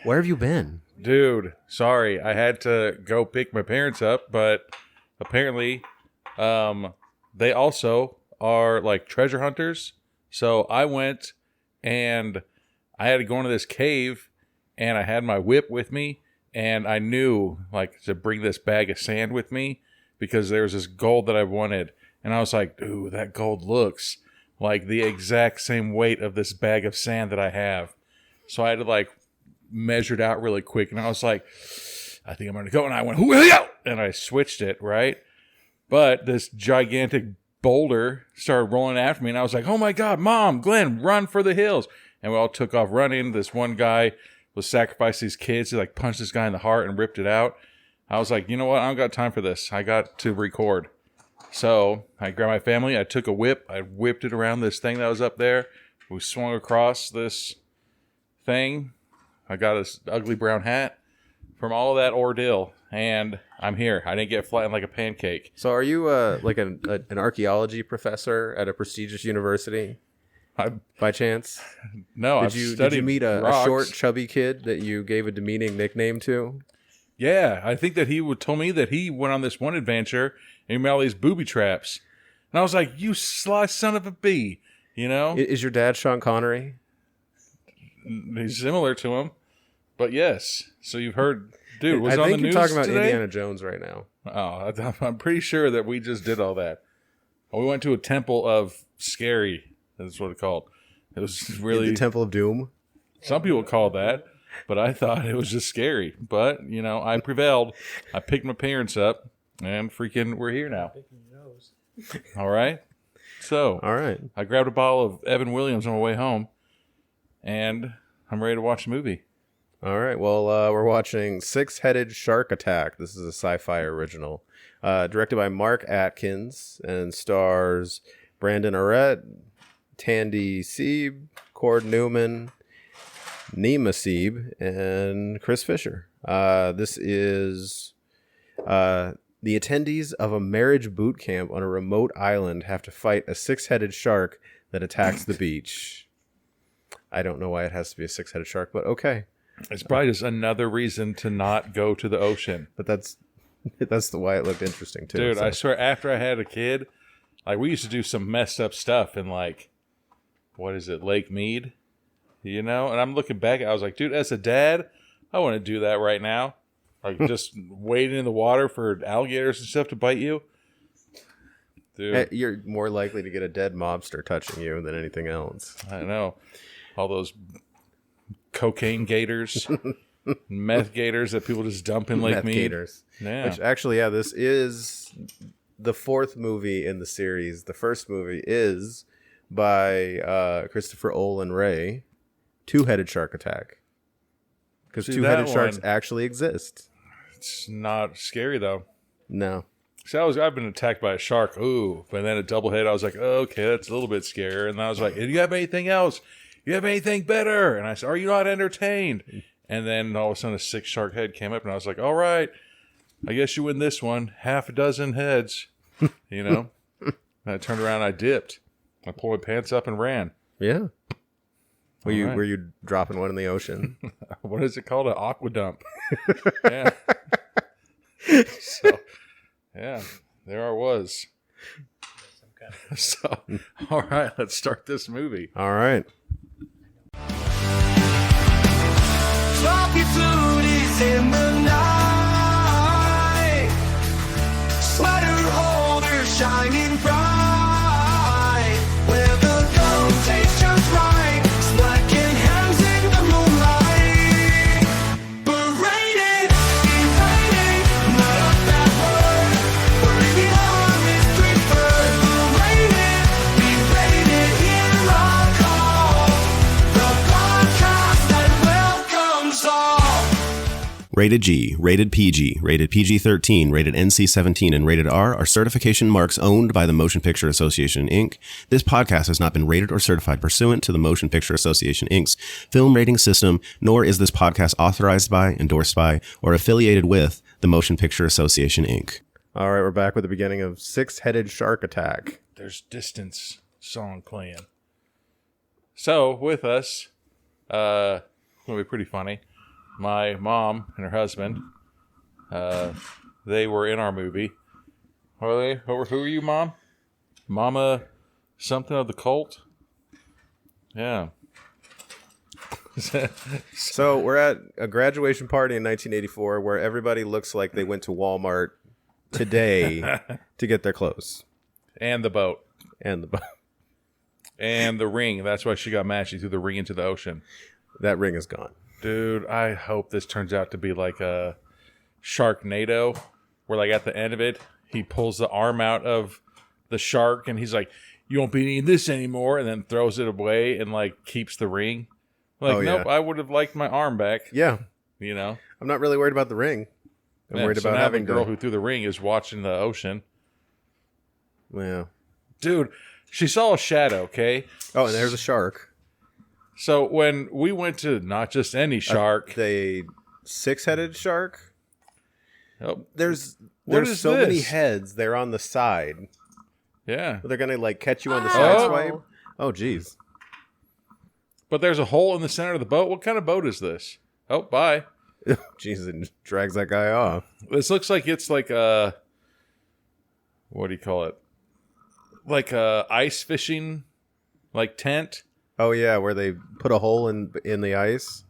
Where have you been? Dude, sorry. I had to go pick my parents up, but apparently they also are like treasure hunters. So I went and I had to go into this cave and I had my whip with me and I knew like to bring this bag of sand with me because there was this gold that I wanted. And I was like, ooh, that gold looks like the exact same weight of this bag of sand that I have. So I had to like measure it out really quick. And I was like, I think I'm going to go. And I went, hoo-yah! And I switched it, right? But this gigantic boulder started rolling after me. And I was like, oh my God, Mom, Glenn, run for the hills. And we all took off running. This one guy was sacrificing his kids. He like punched this guy in the heart and ripped it out. I was like, you know what? I don't got time for this. I got to record. So I grabbed my family. I took a whip. I whipped it around this thing that was up there. We swung across this thing. I got this ugly brown hat from all of that ordeal. And I'm here. I didn't get flattened like a pancake. So are you like an archaeology professor at a prestigious university by chance? No, Did you meet a short, chubby kid that you gave a demeaning nickname to? Yeah, I think that he told me that he went on this one adventure and he made all these booby traps. And I was like, you sly son of a bee, you know? Is your dad Sean Connery? He's similar to him, but yes. So you've heard, dude, was it on the news I think you're talking about today? Indiana Jones right now. Oh, I'm pretty sure that we just did all that. We went to a temple of scary. That's what it's called. It was really... The Temple of Doom? Some people call it that. But I thought it was just scary. But, you know, I prevailed. I picked my parents up, and freaking we're here now. All right? So, all right. I grabbed a bottle of Evan Williams on my way home, and I'm ready to watch the movie. All right. Well, we're watching Six-Headed Shark Attack. This is a sci-fi original. Directed by Mark Atkins and stars Brandon Auret, Thandi Sebe, Cord Newman, Naima Sebe, and Chris Fisher. This is the attendees of a marriage boot camp on a remote island have to fight a six-headed shark that attacks the beach. I don't know why it has to be a six-headed shark, but okay. It's probably just another reason to not go to the ocean. But that's why it looked interesting too. Dude, so. I swear, after I had a kid, like we used to do some messed up stuff in like, what is it, Lake Mead? You know, and I'm looking back, I was like, dude, as a dad, I want to do that right now. Like, just wading in the water for alligators and stuff to bite you. Dude. You're more likely to get a dead mobster touching you than anything else. I know. All those cocaine gators, meth gators that people just dump in Lake Meth Mead. gators. Yeah. Which, actually, yeah, this is the fourth movie in the series. The first movie is by Christopher Olin Ray. Two-Headed Shark Attack. Because two-headed sharks actually exist. It's not scary, though. No. See, I've been attacked by a shark. Ooh. But then a double head, I was like, oh, okay, that's a little bit scary. And I was like, do you have anything else? You have anything better? And I said, are you not entertained? And then all of a sudden a 6-shark head came up, and I was like, all right, I guess you win this one. Half a dozen heads, you know? And I turned around and I dipped. I pulled my pants up and ran. Yeah. Were you dropping one in the ocean? What is it called? An aqua dump. Yeah. So, yeah, there I was. So, all right, let's start this movie. All right. Sloppy flute in the night. Sweater holder shining bright. Where the gold tastes just right. Slacking hands in the moonlight. Berated, invading, not a bad word. Where the arm is preferred. Berated, berated, hear our call. The podcast that welcomes all. Rated G, rated PG, rated PG-13, rated NC-17, and rated R are certification marks owned by the Motion Picture Association, Inc. This podcast has not been rated or certified pursuant to the Motion Picture Association, Inc.'s film rating system, nor is this podcast authorized by, endorsed by, or affiliated with the Motion Picture Association, Inc. All right, we're back with the beginning of Six-Headed Shark Attack. There's Distance song playing. So, with us, going to be pretty funny. My mom and her husband, they were in our movie. Were they? Who are you, Mom? Mama something of the cult? Yeah. So we're at a graduation party in 1984 where everybody looks like they went to Walmart today to get their clothes. And the boat. And the boat. And the ring. That's why she got mad. She threw the ring into the ocean. That ring is gone. Dude, I hope this turns out to be like a Sharknado, where like at the end of it, he pulls the arm out of the shark and he's like, you won't be needing this anymore, and then throws it away and like keeps the ring. Like, nope, I would have liked my arm back. Yeah. You know? I'm not really worried about the ring. I'm worried about having the girl who threw the ring is watching the ocean. Yeah. Dude, she saw a shadow, okay? Oh, and there's a shark. So when we went to not just any shark. The 6-headed shark? Oh, There's so many heads. They're on the side. Yeah. They're going to like catch you on the side swipe. Oh, geez. But there's a hole in the center of the boat. What kind of boat is this? Oh, bye. Jesus, it drags that guy off. This looks like it's like a, what do you call it? Like a ice fishing, like tent. Oh yeah, where they put a hole in the ice.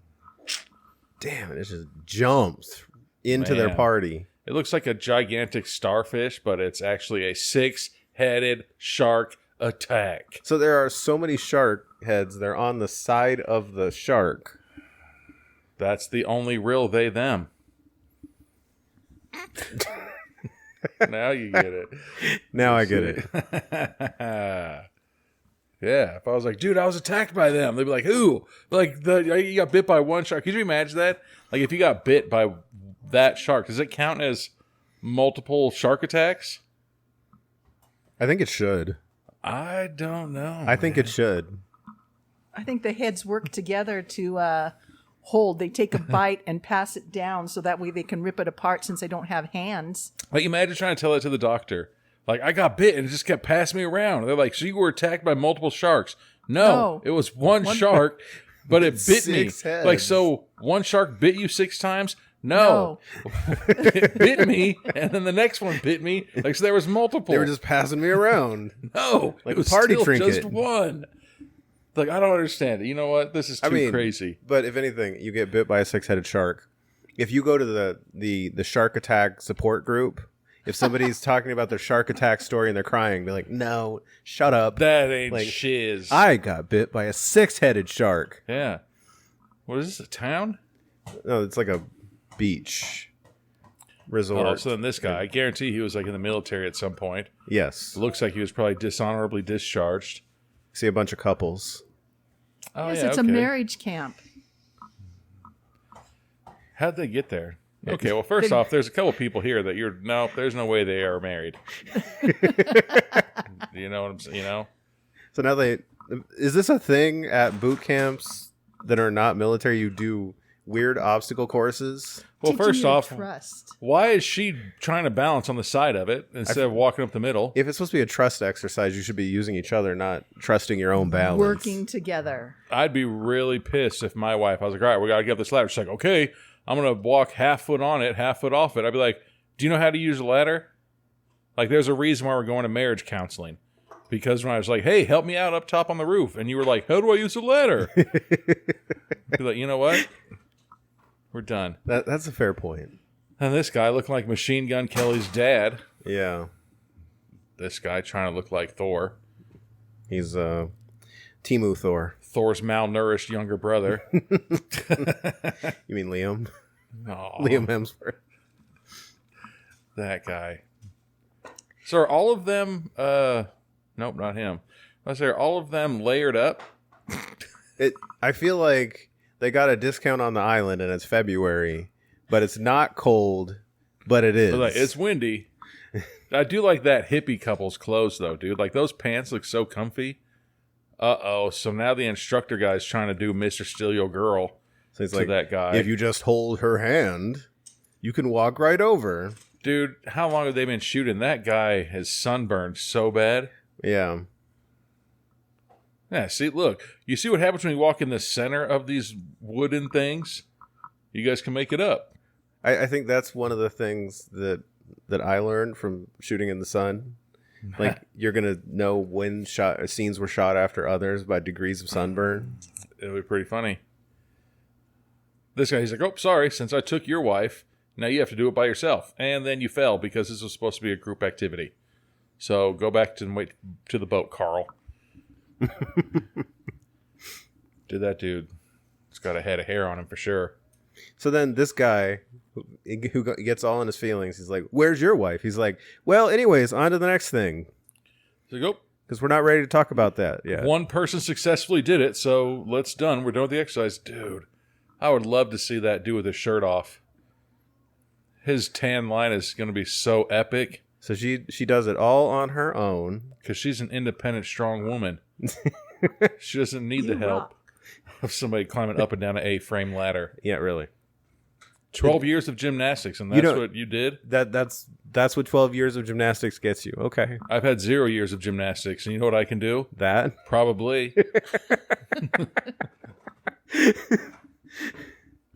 Damn, it just jumps into their party. It looks like a gigantic starfish, but it's actually a 6-headed shark attack. So there are so many shark heads. They're on the side of the shark. That's the only real they them. Now you get it. Now I get it. Yeah, if I was like, dude, I was attacked by them, they'd be like, who? Like, you got bit by one shark. Could you imagine that? Like, if you got bit by that shark, does it count as multiple shark attacks? I think it should. I don't know. I think it should. I think the heads work together to hold. They take a bite and pass it down so that way they can rip it apart since they don't have hands. Like, imagine trying to tell that to the doctor. Like, I got bit and it just kept passing me around. They're like, so you were attacked by multiple sharks. No. It was one shark, but it bit me. Heads. Like, so one shark bit you 6 times? No. It bit me, and then the next one bit me. Like, so there was multiple. They were just passing me around. No. Like it was a party still trinket. just one. Like, I don't understand it. You know what? This is too crazy. But if anything, you get bit by a 6-headed shark. If you go to the shark attack support group, if somebody's talking about their shark attack story and they're crying, be like, no, shut up. That ain't like, shiz. I got bit by a 6-headed shark. Yeah. What is this, a town? No, it's like a beach resort. Oh, so then this guy, I guarantee he was like in the military at some point. Yes. Looks like he was probably dishonorably discharged. See a bunch of couples. Oh, Yes, yeah, it's a marriage camp. How'd they get there? Okay, well, first off, there's a couple people here that there's no way they are married. You know what I'm saying? You know? So now is this a thing at boot camps that are not military? You do weird obstacle courses? Well, Teaching first you to off, trust. why is she trying to balance on the side of it instead of walking up the middle? If it's supposed to be a trust exercise, you should be using each other, not trusting your own balance. Working together. I'd be really pissed if my wife, I was like, all right, we got to get up this ladder. She's like, okay, I'm going to walk half foot on it, half foot off it. I'd be like, do you know how to use a ladder? Like, there's a reason why we're going to marriage counseling. Because when I was like, hey, help me out up top on the roof. And you were like, how do I use a ladder? I'd be like, you know what? We're done. That's a fair point. And this guy looking like Machine Gun Kelly's dad. Yeah. This guy trying to look like Thor. He's Timu Thor. Thor's malnourished younger brother. You mean Liam? Aw, Liam Hemsworth. that guy. So are all of them... nope, not him. I say, are all of them layered up? I feel like they got a discount on the island and it's February, but it's not cold, but it is. Like, it's windy. I do like that hippie couple's clothes, though, dude. Like, those pants look so comfy. Uh-oh. So now the instructor guy's trying to do Mr. Steal Your Girl So he's to like, that guy. if you just hold her hand, you can walk right over. Dude, how long have they been shooting? That guy has sunburned so bad. Yeah. Yeah, see, look. You see what happens when you walk in the center of these wooden things? You guys can make it up. I think that's one of the things that I learned from shooting in the sun. Like, you're going to know when scenes were shot after others by degrees of sunburn. It'll be pretty funny. This guy, he's like, oh, sorry, since I took your wife, now you have to do it by yourself. And then you fell because this was supposed to be a group activity. So go back and wait to the boat, Carl. Did that dude. He's got a head of hair on him for sure. So then this guy who gets all in his feelings, he's like, where's your wife? He's like, well, anyways, on to the next thing. He's like, oh. Because we're not ready to talk about that yet. One person successfully did it, so let's done. We're done with the exercise. Dude, I would love to see that dude with his shirt off. His tan line is going to be so epic. So she does it all on her own. Because she's an independent, strong woman. She doesn't need the help of somebody climbing up and down an A-frame ladder. Yeah, really. 12 years of gymnastics, and that's what you did? That's what 12 years of gymnastics gets you. Okay. I've had 0 years of gymnastics, and you know what I can do? That? Probably.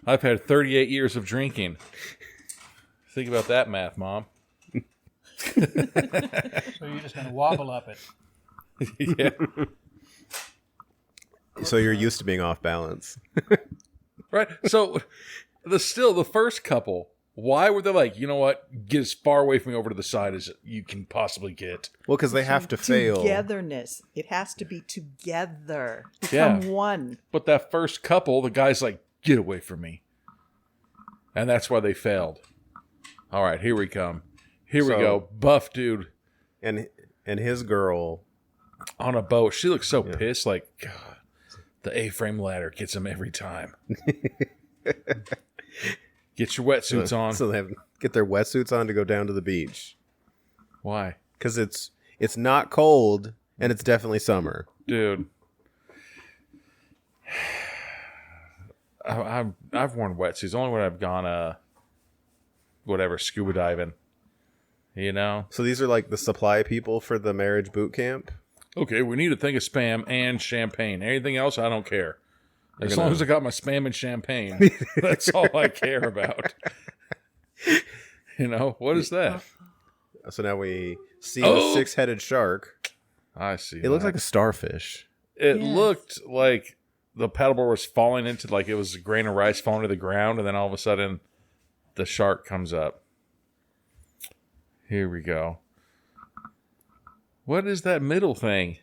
I've had 38 years of drinking. Think about that math, Mom. So you're just going to wobble up it. Yeah. So you're used to being off balance. Right. So the first couple, why were they like, you know what, get as far away from me over to the side as you can possibly get? Well, because they have to fail. Togetherness. It has to be together. Become one. But that first couple, the guy's like, get away from me. And that's why they failed. All right, here we come. Here we go. Buff dude. And his girl. On a boat. She looks so pissed. Like, God, the A-frame ladder gets him every time. Get your wetsuits on. So they get their wetsuits on to go down to the beach. Why? Because it's not cold, and it's definitely summer. Dude. I've worn wetsuits. Only when I've gone, scuba diving. You know? So these are like the supply people for the marriage boot camp? Okay, we need a thing of Spam and champagne. Anything else, I don't care. As long as I got my Spam and champagne, that's all I care about. You know, what is that? So now we see the six-headed shark. I see. It looks like a starfish. It looked like the paddleboard was falling into, like it was a grain of rice falling to the ground, and then all of a sudden, the shark comes up. Here we go. What is that middle thing?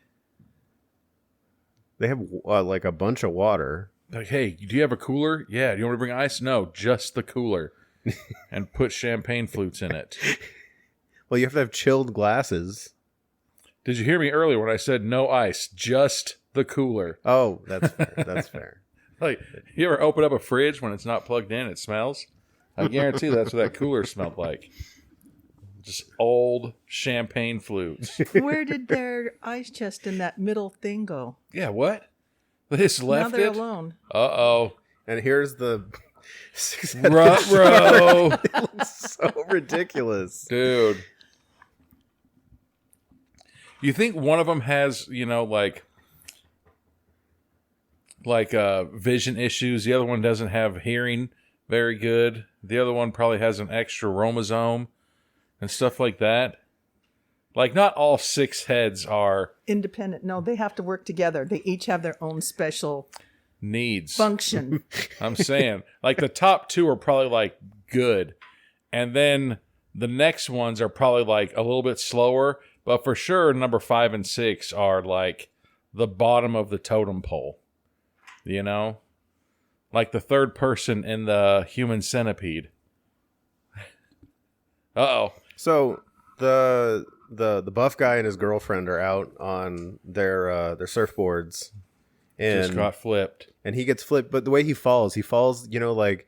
They have like a bunch of water. Like, hey, do you have a cooler? Yeah. Do you want to bring ice? No, just the cooler. And put champagne flutes in it. Well, you have to have chilled glasses. Did you hear me earlier when I said no ice, just the cooler? Oh, that's fair. That's fair. Like, you ever open up a fridge when it's not plugged in, it smells? I guarantee that's what that cooler smelled like. Just old champagne flutes. Where did their ice chest in that middle thing go? Yeah, what? They just left now they're it? Alone. Uh-oh. And here's the... Ruh-roh. It looks so ridiculous. Dude. You think one of them has, you know, like vision issues. The other one doesn't have hearing very good. The other one probably has an extra chromosome and stuff like that. Like, not all six heads are independent. No, they have to work together. They each have their own special needs. Function. I'm saying. Like, the top two are probably, like, good. And then the next ones are probably, like, a little bit slower. But for sure, number 5 and 6 are, like, the bottom of the totem pole. You know? Like the third person in the human centipede. Uh-oh. So the buff guy and his girlfriend are out on their surfboards, and just got flipped. And he gets flipped, but the way he falls, you know, like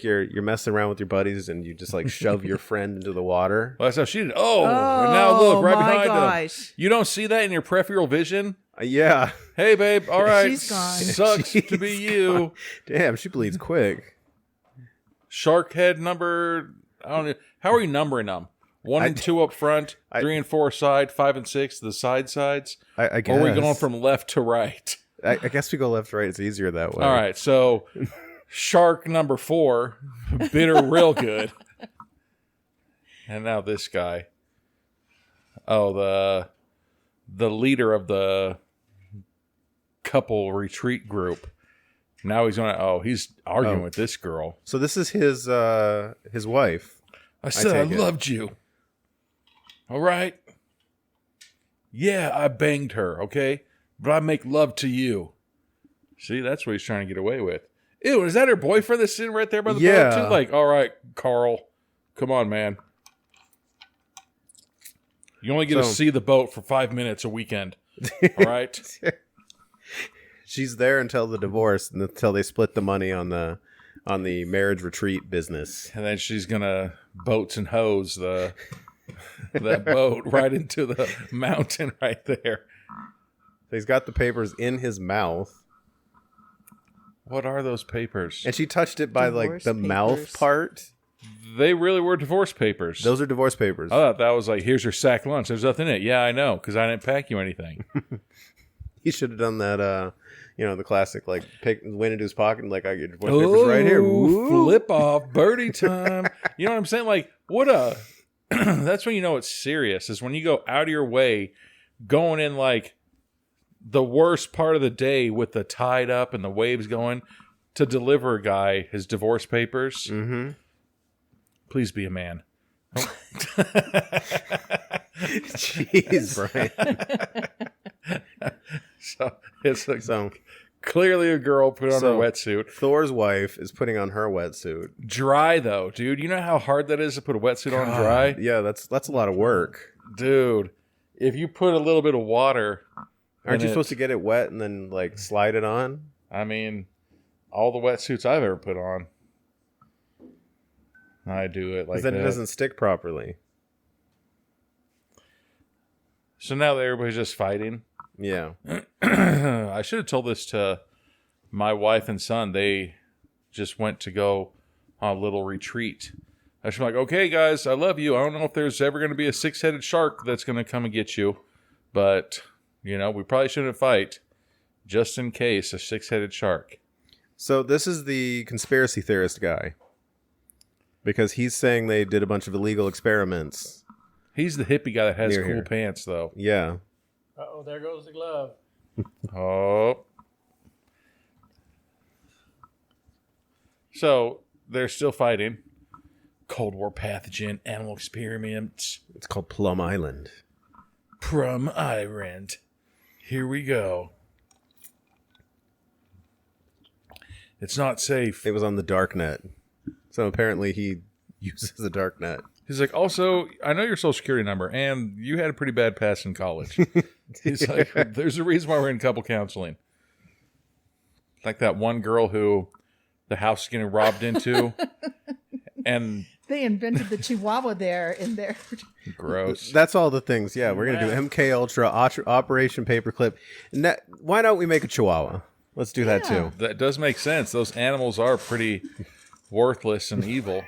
you're messing around with your buddies, and you just like shove your friend into the water. Well, that's how she did. Oh, and now look right behind gosh. him. You don't see that in your peripheral vision? Yeah. Hey, babe. All right. She's gone. Sucks to be you. Gone. Damn, she bleeds quick. Shark head number. I don't know. How are you numbering them? 1 and 2 up front, 3 and 4 side, 5 and 6 the sides. I guess. Or are we going from left to right? I guess we go left to right. It's easier that way. All right, so shark number 4, bitter real good. And now this guy. Oh, the leader of the couple retreat group. Now he's he's arguing with this girl. So this is his wife. I said I loved you. All right. Yeah, I banged her, okay? But I make love to you. See, that's what he's trying to get away with. Ew, is that her boyfriend that's sitting right there by the boat too? Like, all right, Carl, come on, man. You only get to see the boat for 5 minutes a weekend. All right? She's there until the divorce, until they split the money on the marriage retreat business. And then she's gonna boats and hose that boat right into the mountain right there. He's got the papers in his mouth. What are those papers? And she touched it by Divorce the papers. mouth part. They really were divorce papers. Those are divorce papers. I thought that was like, here's your sack lunch. There's nothing in it. Yeah, I know, because I didn't pack you anything. He should have done that, the classic, like, went into his pocket and, like, I get divorce papers right here. Woo! Flip off, birdie time. You know what I'm saying? Like, that's when you know it's serious, is when you go out of your way, going in, like, the worst part of the day with the tide up and the waves going, to deliver a guy his divorce papers. Mm-hmm. Please be a man. Jeez, Brian. So it's like, clearly a girl put on her wetsuit. Thor's wife is putting on her wetsuit. Dry though, dude. You know how hard that is to put a wetsuit on dry? Yeah, that's a lot of work. Dude, if you put a little bit of water, aren't you supposed to get it wet and then like slide it on? I mean, all the wetsuits I've ever put on, I do it like that. Then it doesn't stick properly. So now that everybody's just fighting. Yeah. I should have told this to my wife and son. They just went to go on a little retreat. I should be like, okay, guys, I love you. I don't know if there's ever going to be a 6-headed shark that's going to come and get you. But, we probably shouldn't fight just in case a 6-headed shark. So this is the conspiracy theorist guy. Because he's saying they did a bunch of illegal experiments. He's the hippie guy that has cool here. pants, though. Yeah. Uh-oh, there goes the glove. Oh. So, they're still fighting. Cold War pathogen, animal experiments. It's called Plum Island. Plum Island. Here we go. It's not safe. It was on the dark net. So apparently he uses the dark net. He's like, also, I know your social security number, and you had a pretty bad pass in college. He's like, there's a reason why we're in couple counseling. Like that one girl who the house is getting robbed into. And they invented the Chihuahua there in there. Gross. That's all the things. Yeah, we're going to do MK Ultra, Operation Paperclip. Why don't we make a Chihuahua? Let's do that too. That does make sense. Those animals are pretty worthless and evil.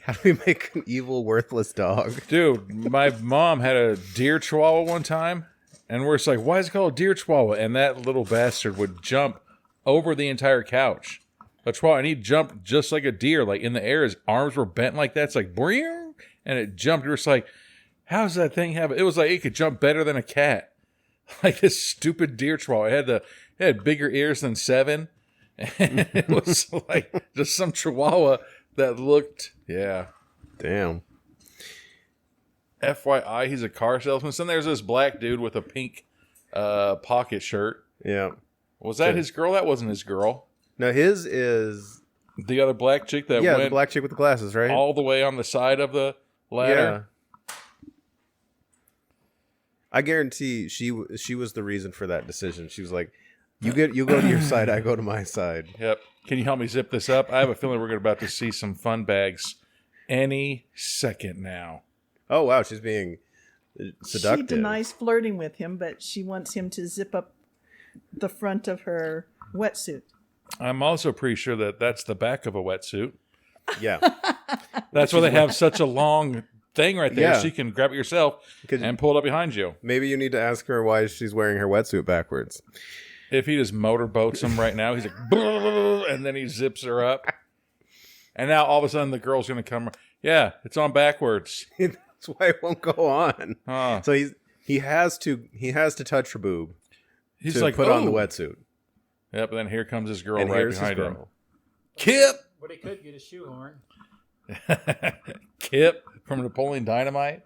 How do we make an evil, worthless dog? Dude, my mom had a deer chihuahua one time, and we're just like, why is it called a deer chihuahua? And that little bastard would jump over the entire couch. A chihuahua, and he jumped just like a deer, like in the air. His arms were bent like that. It's like, and it jumped. You're just like, how does that thing have it? It was like it could jump better than a cat. Like this stupid deer chihuahua. It had bigger ears than 7. And it was like just some chihuahua that looked, yeah. Damn. FYI, he's a car salesman. Then there's this black dude with a pink pocket shirt. Yeah. Was that his girl? That wasn't his girl. No, his is... The other black chick that went... the black chick with the glasses, right? All the way on the side of the ladder. Yeah. I guarantee she was the reason for that decision. She was like, you go to your side, I go to my side. Yep. Can you help me zip this up? I have a feeling we're about to see some fun bags any second now. Oh, wow. She's being seductive. She denies flirting with him, but she wants him to zip up the front of her wetsuit. I'm also pretty sure that that's the back of a wetsuit. Yeah. That's why they have such a long thing right there, Yeah. so you can grab it yourself and pull it up behind you. Maybe you need to ask her why she's wearing her wetsuit backwards. If he just motorboats him right now, he's like, and then he zips her up. And now all of a sudden the girl's going to come. Yeah, it's on backwards. That's why it won't go on. So he has to touch her boob. He's to like, put on the wetsuit. Yep, and then here comes his girl And right here's his behind him. girl. Kip! But he could get a shoehorn. Kip from Napoleon Dynamite.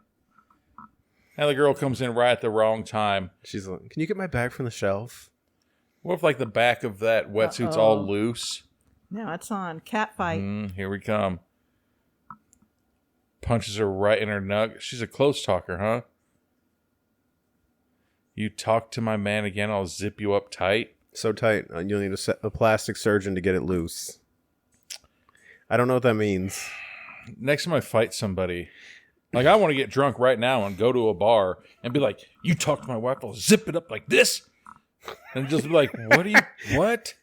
And the girl comes in right at the wrong time. She's like, "Can you get my bag from the shelf?" What if, like, the back of that wetsuit's all loose? Now it's on. Cat fight. Here we come. Punches her right in her nug. She's a close talker, huh? You talk to my man again, I'll zip you up tight. So tight, you'll need a plastic surgeon to get it loose. I don't know what that means. Next time I fight somebody, like, I want to get drunk right now and go to a bar and be like, you talk to my wife, I'll zip it up like this. And just be like, what?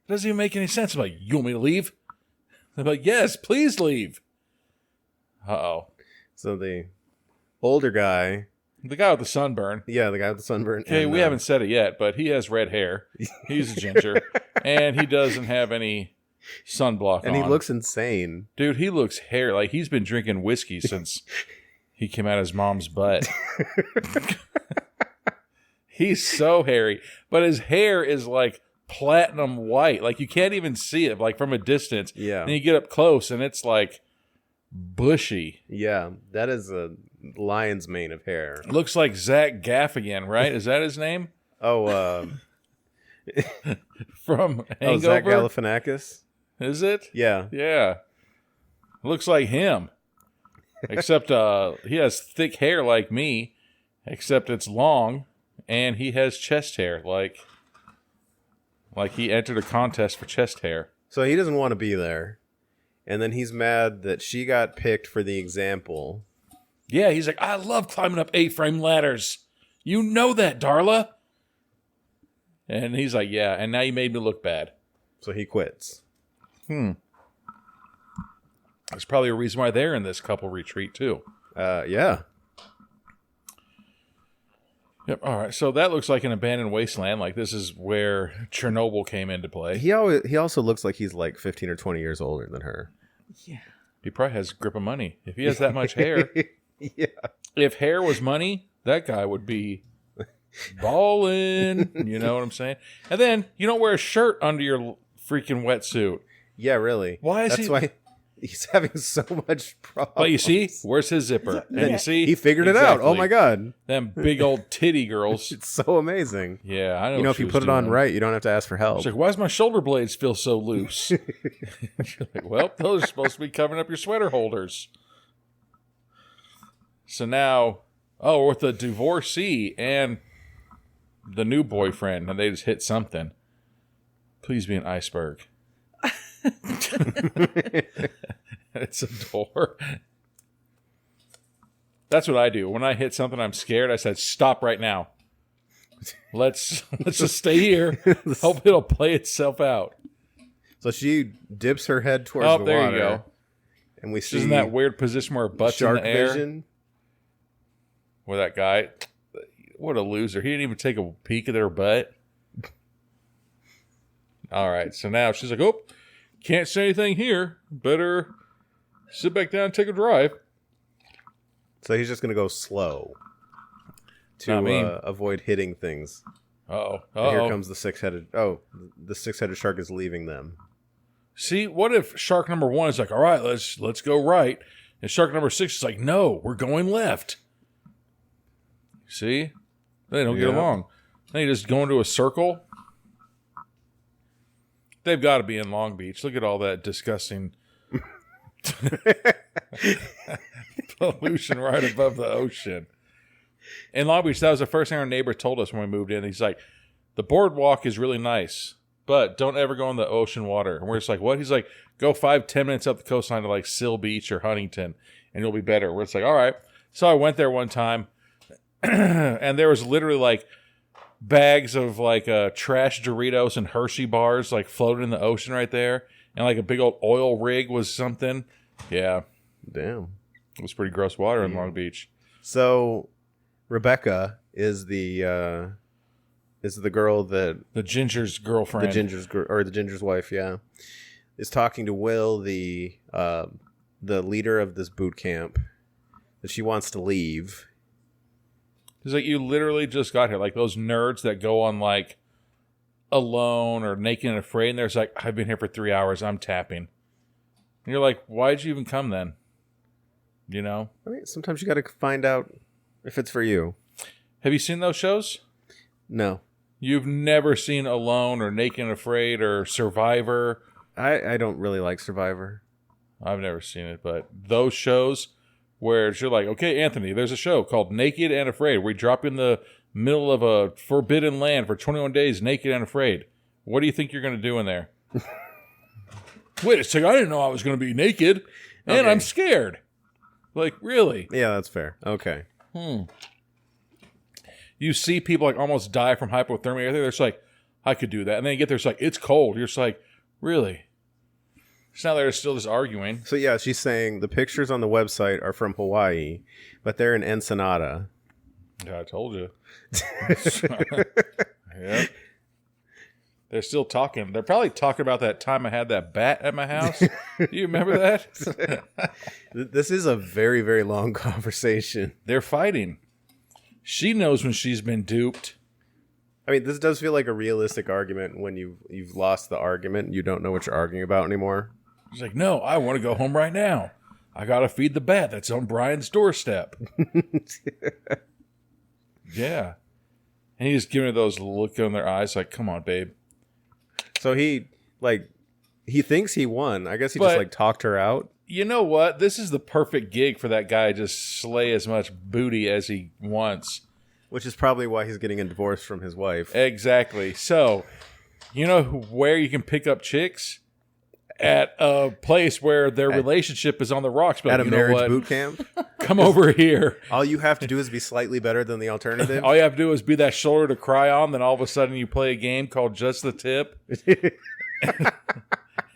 Doesn't even make any sense. I'm like, you want me to leave? They're like, yes, please leave. Uh-oh. So the older guy... The guy with the sunburn. Yeah, the guy with the sunburn. Okay, we haven't said it yet, but he has red hair. He's a ginger. And he doesn't have any sunblock on. And he looks insane. Dude, he looks hairy. Like, he's been drinking whiskey since he came out of his mom's butt. He's so hairy. But his hair is, like, platinum white. Like, you can't even see it, like, from a distance. Yeah. And you get up close, and it's, like, bushy. Yeah, that is a lion's mane of hair. Looks like Zach Gaffigan, right? Is that his name? Oh, From Hangover? Oh, Zach Galifianakis? Is it? Yeah. Yeah. Looks like him. Except he has thick hair like me, except it's long, and he has chest hair, like he entered a contest for chest hair. So he doesn't want to be there. And then he's mad that she got picked for the example. Yeah, he's like, I love climbing up A-frame ladders. You know that, Darla. And he's like, yeah, and now you made me look bad. So he quits. There's probably a reason why they're in this couple retreat, too. Yeah. Yep. All right. So that looks like an abandoned wasteland. Like, this is where Chernobyl came into play. He also looks like he's like 15 or 20 years older than her. Yeah. He probably has a grip of money. If he has that much hair. Yeah. If hair was money, that guy would be balling. You know what I'm saying? And then you don't wear a shirt under your freaking wetsuit. Yeah, really. Why is That's why he's having so much problems. But you see, where's his zipper? And you see, He figured it out. Oh my God. Them big old titty girls. It's so amazing. Yeah, I know. You know, if you put it on right, you don't have to ask for help. It's like, why does my shoulder blades feel so loose? You're like, well, those are supposed to be covering up your sweater holders. So now, with the divorcee and the new boyfriend, and they just hit something. Please be an iceberg. It's a door. That's what I do. When I hit something I'm scared, I said, stop right now. Let's just stay here. Hope it'll play itself out. So she dips her head towards the there water. You go. And we see She's in that weird position where her butt's shark in the air. vision. Where that guy, what a loser. He didn't even take a peek at her butt. All right, so now she's like, oh, can't say anything here. Better sit back down and take a drive. So he's just going to go slow to avoid hitting things. Uh-oh. And here comes the six-headed... Oh, the six-headed shark is leaving them. See, what if shark number 1 is like, all right, let's go right. And shark number 6 is like, no, we're going left. See? They don't get along. They just go into a circle. They've got to be in Long Beach. Look at all that disgusting pollution right above the ocean. In Long Beach, that was the first thing our neighbor told us when we moved in. He's like, the boardwalk is really nice, but don't ever go in the ocean water. And we're just like, what? He's like, go 5-10 minutes up the coastline to like Seal Beach or Huntington, and you'll be better. We're just like, all right. So I went there one time, and there was literally like bags of like trash Doritos and Hershey bars like floating in the ocean right there, and like a big old oil rig was something. Yeah. Damn. It was pretty gross water in Long Beach. So Rebecca is the girl that The Ginger's girlfriend. the Ginger's wife, yeah, is talking to Will, the leader of this boot camp, that she wants to leave. He's like, you literally just got here. Like those nerds that go on like Alone or Naked and Afraid, and there's like, I've been here for 3 hours, I'm tapping. And you're like, why'd you even come then? You know? I mean, sometimes you got to find out if it's for you. Have you seen those shows? No. You've never seen Alone or Naked and Afraid or Survivor? I don't really like Survivor. I've never seen it, but those shows where you're like, okay, Anthony, there's a show called Naked and Afraid. We drop you in the middle of a forbidden land for 21 days, naked and afraid. What do you think you're going to do in there? Wait a second, I didn't know I was going to be naked, and Okay. I'm scared. Like, really? Yeah, that's fair. Okay. You see people like almost die from hypothermia. They're just like, I could do that. And then you get there, it's like, it's cold. You're just like, really? It's not like they're still just arguing. So yeah, she's saying the pictures on the website are from Hawaii, but they're in Ensenada. Yeah, I told you. Yeah. They're still talking. They're probably talking about that time I had that bat at my house. Do you remember that? This is a very, very long conversation. They're fighting. She knows when she's been duped. I mean, this does feel like a realistic argument when you've lost the argument and you don't know what you're arguing about anymore. She's like, no, I want to go home right now. I got to feed the bat that's on Brian's doorstep. Yeah. And he's giving her those look in their eyes like, come on, babe. So he thinks he won. I guess he But- just talked her out. You know what? This is the perfect gig for that guy to just slay as much booty as he wants. Which is probably why he's getting a divorce from his wife. Exactly. So, you know where you can pick up chicks? At a place where their relationship is on the rocks. But At a you know marriage what? boot camp. Come over here. All you have to do is be slightly better than the alternative. All you have to do is be that shoulder to cry on. Then all of a sudden you play a game called Just the Tip.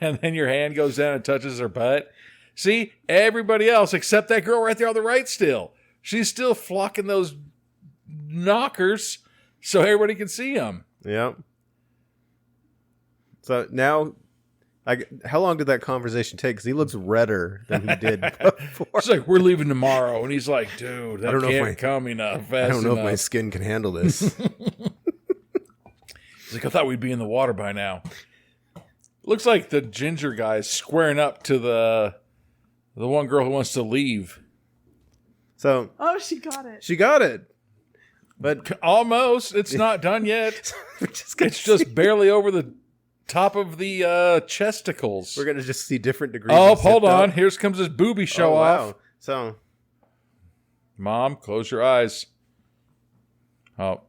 And then your hand goes down and touches her butt. See, everybody else except that girl right there on the right still. She's still flocking those knockers so everybody can see them. Yep. So now, how long did that conversation take? Because he looks redder than he did before. She's like, we're leaving tomorrow. And he's like, dude, that I don't know if can't come enough. I don't know if my skin can handle this. He's like, I thought we'd be in the water by now. Looks like the ginger guy's squaring up to the one girl who wants to leave. So Oh, she got it. she got it. But Almost. It's not done yet. It's just barely over the top of the chesticles. we're going to just see different degrees. Oh, of hold zipped on. up. Here comes this booby show Oh, off. wow. So Mom, close your eyes. Oh.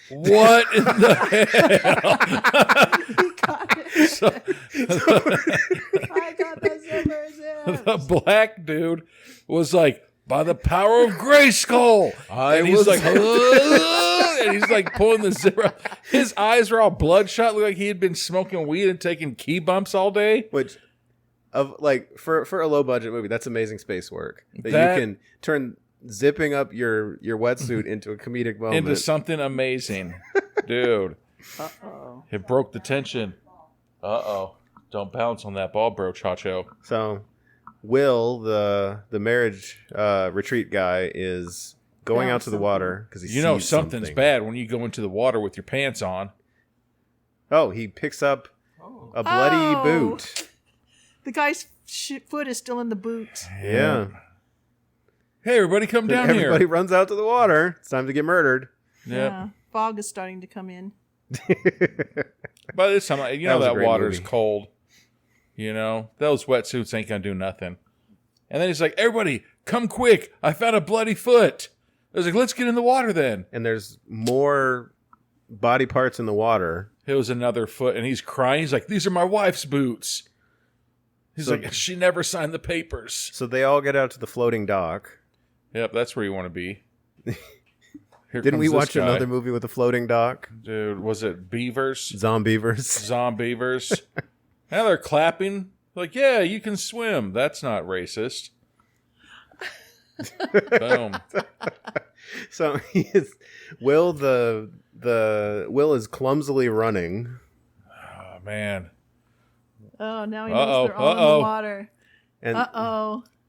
What in the hell? He got it. So, I got the zipper zip. the black dude was like, by the power of Grayskull. And he's like, and he's like pulling the zipper. His eyes were all bloodshot, looked like he had been smoking weed and taking key bumps all day. which of for a low budget movie, that's amazing space work. That you can turn zipping up your wetsuit into a comedic moment. Into something amazing. Dude. Uh-oh. It broke the tension. Uh-oh. Don't bounce on that ball, bro, Chacho. So Will, the marriage retreat guy, is going out to the water because he You know sees something's something. bad when you go into the water with your pants on. Oh, he picks up a bloody Oh. boot. The guy's foot is still in the boot. Yeah. Hey, everybody, come down Everybody here. runs out to the water. It's time to get murdered. Yep. Yeah. Fog is starting to come in. By this time, you know was a that great water's movie. cold. You know, those wetsuits ain't gonna do nothing. And then he's like, everybody, come quick. I found a bloody foot. I was like, let's get in the water then. And there's more body parts in the water. It was another foot, and he's crying. He's like, these are my wife's boots. He's So- like, she never signed the papers. So they all get out to the floating dock. Yep, that's where you want to be. Here Didn't we comes this watch guy. another movie with a floating dock? Dude, was it Beavers? Zombievers. Zombievers. Now they're clapping. Like, yeah, you can swim. That's not racist. Boom. So Will is clumsily running. Oh man. Oh, now he knows they're all in the water. And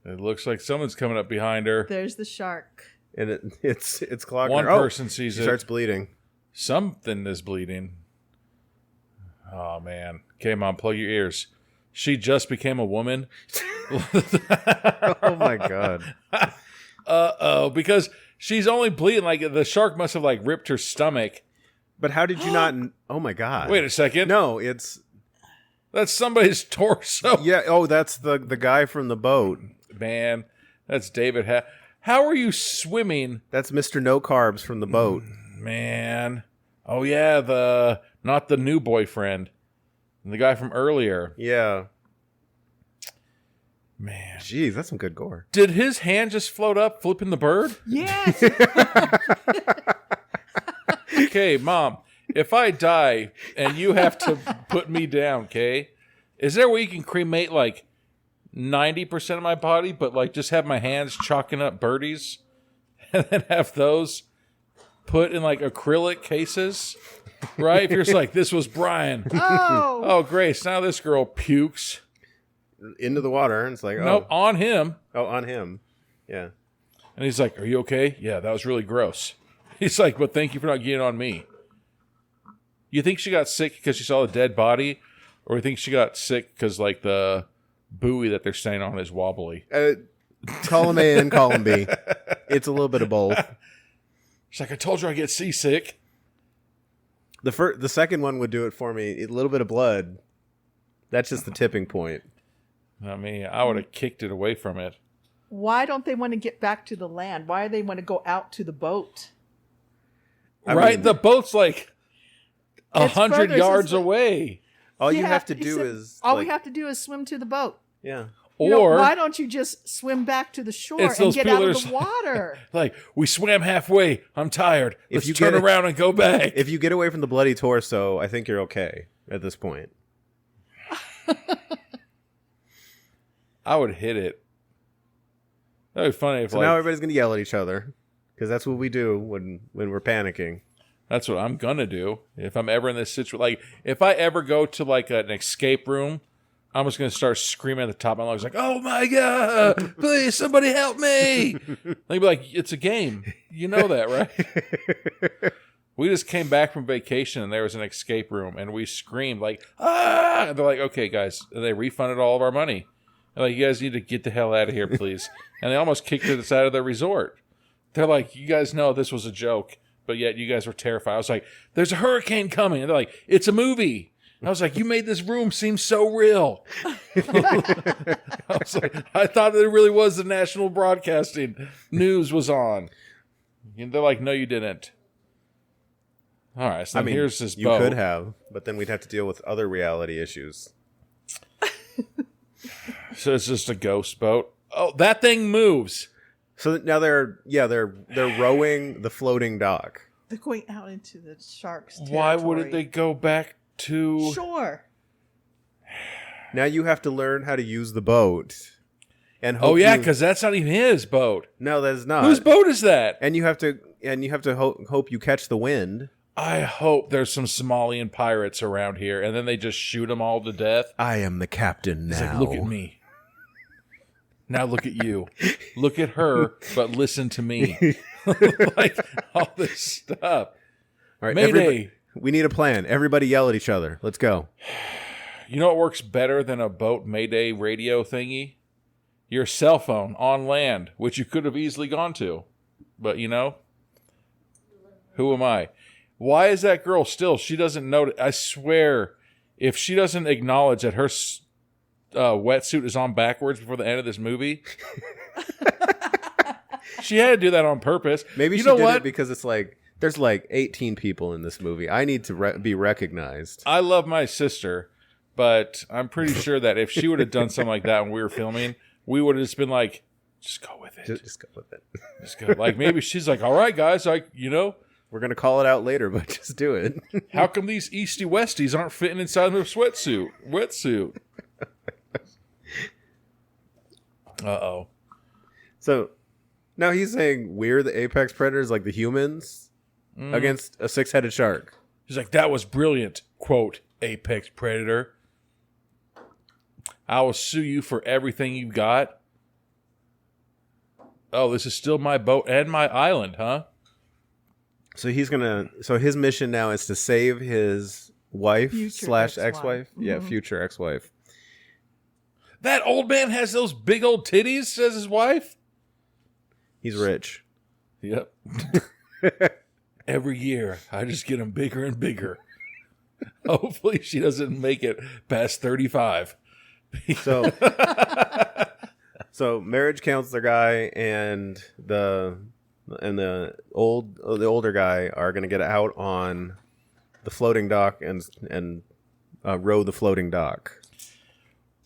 It looks like someone's coming up behind her. There's the shark. and it's clogging One her. person sees she it. starts bleeding. Something is bleeding. Oh man. Okay, Mom, plug your ears. She just became a woman. Oh my god. Because she's only bleeding. Like the shark must have like ripped her stomach. But how did you not? Oh my god. Wait a second. No, it's That's somebody's torso. yeah. Oh, that's the guy from the boat. Man, that's David. How are you swimming? That's Mr. No Carbs from the boat. Man. Oh yeah, not the new boyfriend. The guy from earlier. Yeah. Man. Jeez, that's some good gore. Did his hand just float up, flipping the bird? Yes. Okay, Mom, if I die and you have to put me down, okay? Is there a way you can cremate like 90% of my body, but like just have my hands chalking up birdies and then have those put in like acrylic cases? Right? If you're just like, this was Brian. Oh. Oh, Grace, now this girl pukes. Into the water, and it's like, oh, Nope, on him. oh, on him. Yeah. And he's like, are you okay? Yeah, that was really gross. He's like, but thank you for not getting on me. You think she got sick because she saw the dead body? Or you think she got sick because, like, the buoy that they're staying on is wobbly? Column A and column B. It's a little bit of both. She's like, I told you I get seasick. The second one would do it for me. A little bit of blood. That's just the tipping point. I mean, I would have kicked it away from it. Why don't they want to get back to the land? Why do they want to go out to the boat? Right? mean- The boat's like It's 100 further, yards so it's- away. All you Yeah, have to he do said, is all like, we have to do is swim to the boat. yeah. You know, Or, why don't you just swim back to the shore It's and those get people out that of are the water? like, we swam halfway. I'm tired. If Let's you turn get it- around and go back. If you get away from the bloody torso, I think you're okay at this point. I would hit it. That would be funny if, So like, now everybody's gonna yell at each other because that's what we do when we're panicking. that's what I'm gonna do if I'm ever in this situation. Like, if I ever go to like an escape room, I'm just gonna start screaming at the top of my lungs, like, "Oh my god! Please, somebody help me!" They'd be like, "It's a game, you know that, right?" We just came back from vacation and there was an escape room and we screamed like, "Ah!" And they're like, "Okay, guys," and they refunded all of our money. They're like, "You guys need to get the hell out of here, please." And they almost kicked us out of the resort. They're like, "You guys know this was a joke, but yet you guys were terrified." I was like, "There's a hurricane coming." And they're like, "It's a movie." I was like, "You made this room seem so real." I was like, I thought that it really was the national broadcasting news was on. And they're like, "No, you didn't." All right, so here's this you boat. could have, but then we'd have to deal with other reality issues. So it's just a ghost boat. Oh, that thing moves. So now they're rowing the floating dock. They're going out into the shark's territory. Why wouldn't they go back to... Sure. Now you have to learn how to use the boat. And Oh hope yeah, you- because that's not even his boat. no, that is not. Whose boat is that? And you have to hope you catch the wind. I hope there's some Somalian pirates around here, and then they just shoot them all to death. I am the captain It's now. like, look at me. Now look at you. Look at her, but listen to me. Like all this stuff. All right, Mayday. we need a plan. Everybody yell at each other. Let's go. You know what works better than a boat Mayday radio thingy? Your cell phone on land, which you could have easily gone to. But you know, who am I? Why is that girl still? She doesn't know. I swear, if she doesn't acknowledge that her wetsuit is on backwards before the end of this movie, she had to do that on purpose. Maybe you she know did what? it because it's like there's like 18 people in this movie. I need to be recognized. I love my sister, but I'm pretty sure that if she would have done something like that when we were filming, we would have just been like, just go with it. Just go with it. Just go. Like maybe she's like, all right, guys, We're gonna call it out later, but just do it. how come these Easty Westies aren't fitting inside their wetsuit? Uh-oh. So now he's saying we're the apex predators, like the humans, against a six-headed shark. He's like, that was brilliant, quote, apex predator. I will sue you for everything you got. Oh, this is still my boat and my island, huh? So his mission now is to save his wife Future / ex-wife. ex-wife. Yeah, future ex-wife. That old man has those big old titties, says his wife. He's rich. Yep. Every year, I just get them bigger and bigger. Hopefully she doesn't make it past 35. So, so marriage counselor guy and the older guy are going to get out on the floating dock and row the floating dock.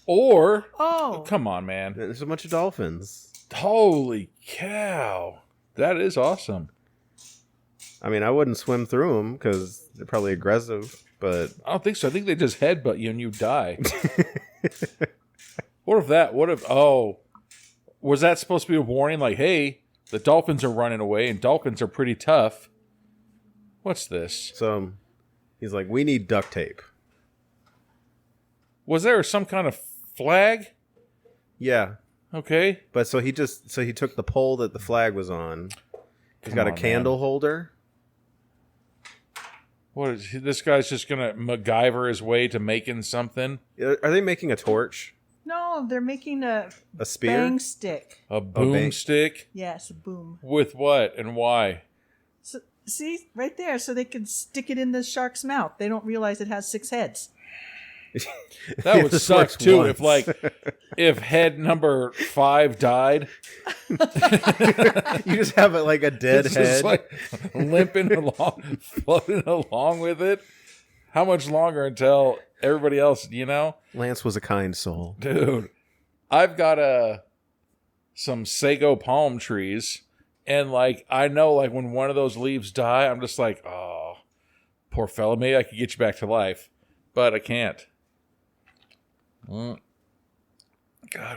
Or, Oh, come on, man. There's a bunch of dolphins. Holy cow. That is awesome. I mean, I wouldn't swim through them because they're probably aggressive, but I don't think so. I think they just headbutt you and you die. What if, was that supposed to be a warning? Like, hey, the dolphins are running away and dolphins are pretty tough. What's this? so he's like, we need duct tape. Was there some kind of flag? Yeah. Okay. But so he took the pole that the flag was on. He's got a on, candle man. holder. What is this guy's just gonna MacGyver his way to making something? Are they making a torch? no, they're making a spear? bang stick. A bang. boomstick? Yes, a boom. With what and why? So, see, right there, so they can stick it in the shark's mouth. They don't realize it has 6 heads. That would This suck works too once. if head number 5 died. You just have it like a dead It's head. just like limping along, floating along with it. How much longer until everybody else, Lance was a kind soul. Dude, I've got some sago palm trees, and I know when one of those leaves die, I'm just like, oh, poor fella. Maybe I could get you back to life, but I can't. God,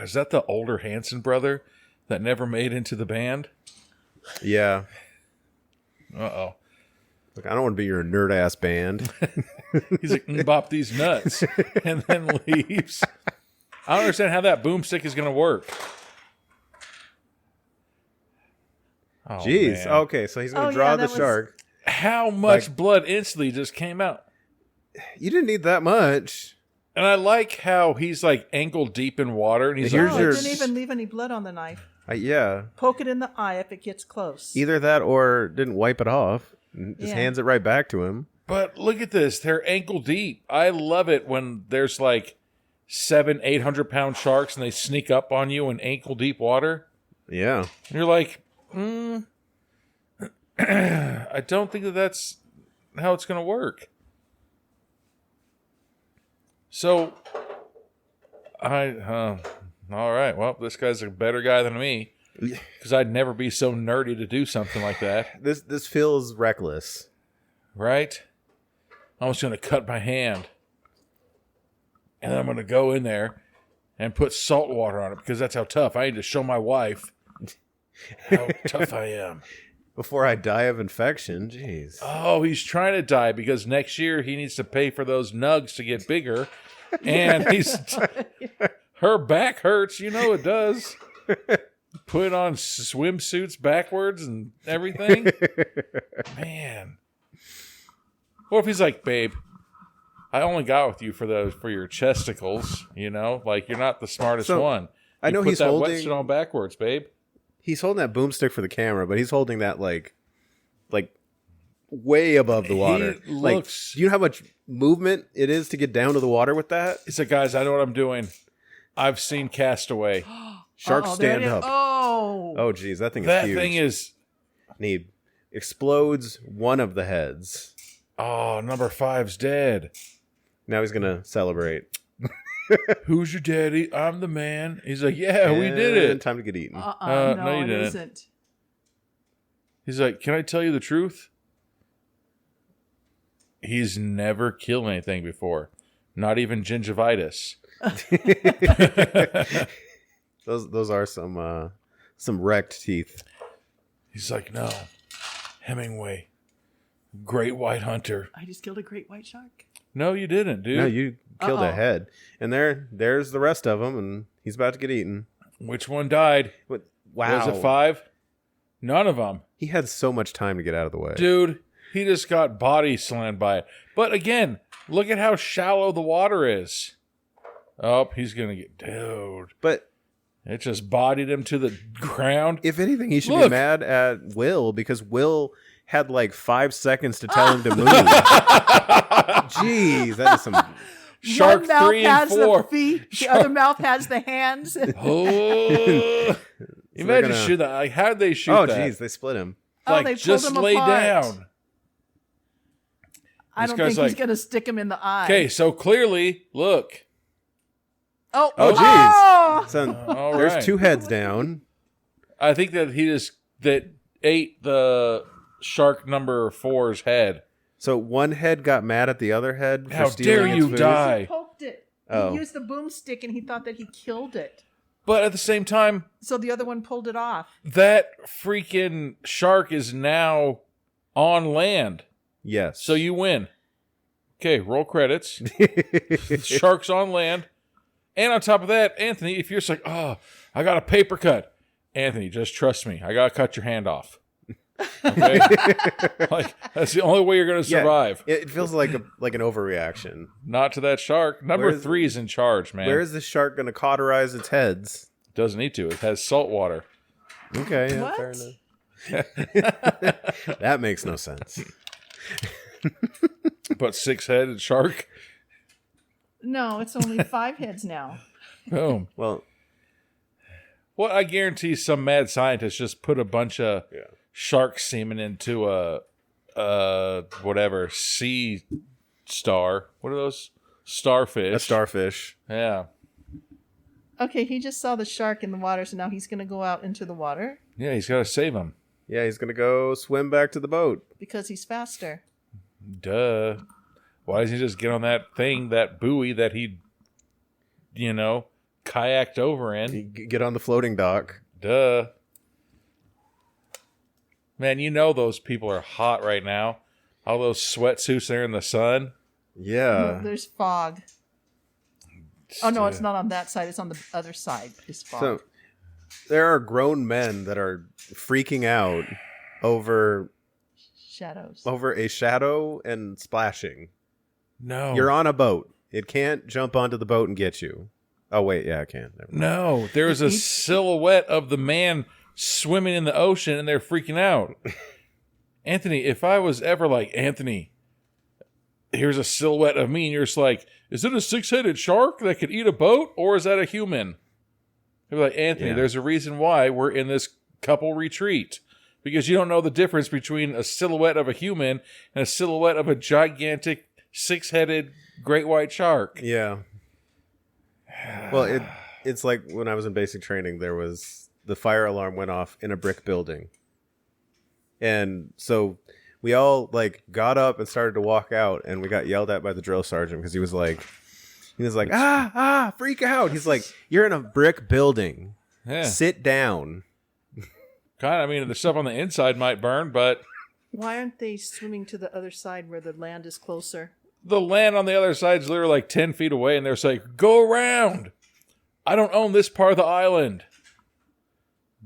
is that the older Hanson brother that never made into the band? Yeah. Uh-oh. Look, I don't want to be your nerd ass band. He's like, bop these nuts, and then leaves. I don't understand how that boomstick is going to work. Oh, Jeez. man. Okay, so he's going Oh, to draw yeah, the that was- shark. How much blood instantly just came out? You didn't need that much. And I like how he's ankle deep in water, and he's Here's like, Oh, your- it didn't even leave any blood on the knife. Yeah. Poke it in the eye if it gets close. Either that or didn't wipe it off. And just Yeah. hands it right back to him. but look at this. They're ankle deep. I love it when there's 700-800 pound sharks and they sneak up on you in ankle deep water. Yeah. And you're like, I don't think that's how it's going to work. So, all right. Well, this guy's a better guy than me because I'd never be so nerdy to do something like that, This feels reckless. right? I'm just going to cut my hand, and then I'm going to go in there and put salt water on it because that's how tough. I need to show my wife how tough I am. Before I die of infection. Jeez. Oh, he's trying to die because next year he needs to pay for those nugs to get bigger. And her back hurts. You know it does. Put on swimsuits backwards and everything. Man. What if he's like, babe, I only got with you for your chesticles, you're not the smartest So, one. I know put he's that holding- wetsuit on backwards, babe. He's holding that boomstick for the camera, but he's holding that like way above the water. He looks- Do you know how much movement it is to get down to the water with that? He said, guys, I know what I'm doing. I've seen Castaway. Sharks Uh-oh, there stand it is. up. Oh, Geez, that thing is That huge. thing is, And he explodes one of the heads. number 5's dead. Now he's gonna celebrate. Who's your daddy? I'm the man. He's like, yeah, we did And it. Time to get eaten. no, no, you it didn't. isn't. He's like, can I tell you the truth? He's never killed anything before. Not even gingivitis. Those are some wrecked teeth. He's like, no, Hemingway, great white hunter. I just killed a great white shark. No, you didn't, dude. No, you killed a Uh-oh. head, and there's the rest of them, and he's about to get eaten. Which one died? Wow, Was it 5? None of them. He had so much time to get out of the way. Dude, he just got body slammed by it. But again, look at how shallow the water is. Oh, he's going to get... Dude. But It just bodied him to the ground. if anything, he should be Look. mad at Will because Will had like 5 seconds to tell him to move. Jeez, that is some... Shark One mouth 3 and has 4. the feet, the other mouth has the hands. Oh. Imagine gonna- shoot that. Like, how'd they shoot Oh, that? jeez, they split him. Oh, Like, they pulled just him lay apart. down. I This don't guy's think he's like- going to stick him in the eye. Okay, so clearly, look. Oh, Oh, jeez. oh! So All there's right. 2 heads down. I think that he just ate the shark number 4's head. So one head got mad at the other head. For How stealing dare its you food. die. He poked it. Oh. He used the boomstick and he thought that he killed it. But at the same time, So the other one pulled it off. that freaking shark is now on land. Yes. So you win. Okay, roll credits. Shark's on land. And on top of that, Anthony, if you're just like, oh, I got a paper cut. Anthony, just trust me. I got to cut your hand off. Okay? Like, that's the only way you're going to Yeah, survive. it feels like an overreaction. Not to that shark. Number Where's- 3 is in charge, man. Where is this shark going to cauterize its heads? Doesn't need to. It has salt water. Okay, yeah, What? fair enough. That makes no sense. But 6-headed shark. No, it's only 5 heads now. Boom. Well, Well, I guarantee some mad scientist just put a bunch of shark semen into a whatever sea star. What are those? Starfish. a starfish. Yeah. Okay, he just saw the shark in the water, so now he's going to go out into the water Yeah, he's got to save him. Yeah, he's going to go swim back to the boat. because he's faster. Duh. Why doesn't he just get on that thing, that buoy that he, kayaked over in? Get on the floating dock. Duh. Man, those people are hot right now. All those sweatsuits there in the sun. Yeah. There's fog. Oh, no, it's not on that side. It's on the other side. Is fog. So there are grown men that are freaking out over Shadows. a shadow and splashing. No. You're on a boat. It can't jump onto the boat and get you. Oh wait, yeah, it can. Never mind. No, there's a silhouette of the man swimming in the ocean and they're freaking out. Anthony, if I was ever like, Anthony, here's a silhouette of me, and you're just like, is it a 6-headed shark that could eat a boat, or is that a human? They'd be like, Anthony, Yeah. there's a reason why we're in this couple retreat. Because you don't know the difference between a silhouette of a human and a silhouette of a gigantic 6-headed great white shark. Yeah. Well, it's like when I was in basic training, there was the fire alarm went off in a brick building. And so we all got up and started to walk out, and we got yelled at by the drill sergeant because he was like, freak out. He's like, you're in a brick building. Yeah. Sit down. Kind of, I mean, the stuff on the inside might burn, but Why aren't they swimming to the other side where the land is closer? the land on the other side is literally like 10 feet away, and they're just like, go around. I don't own this part of the island.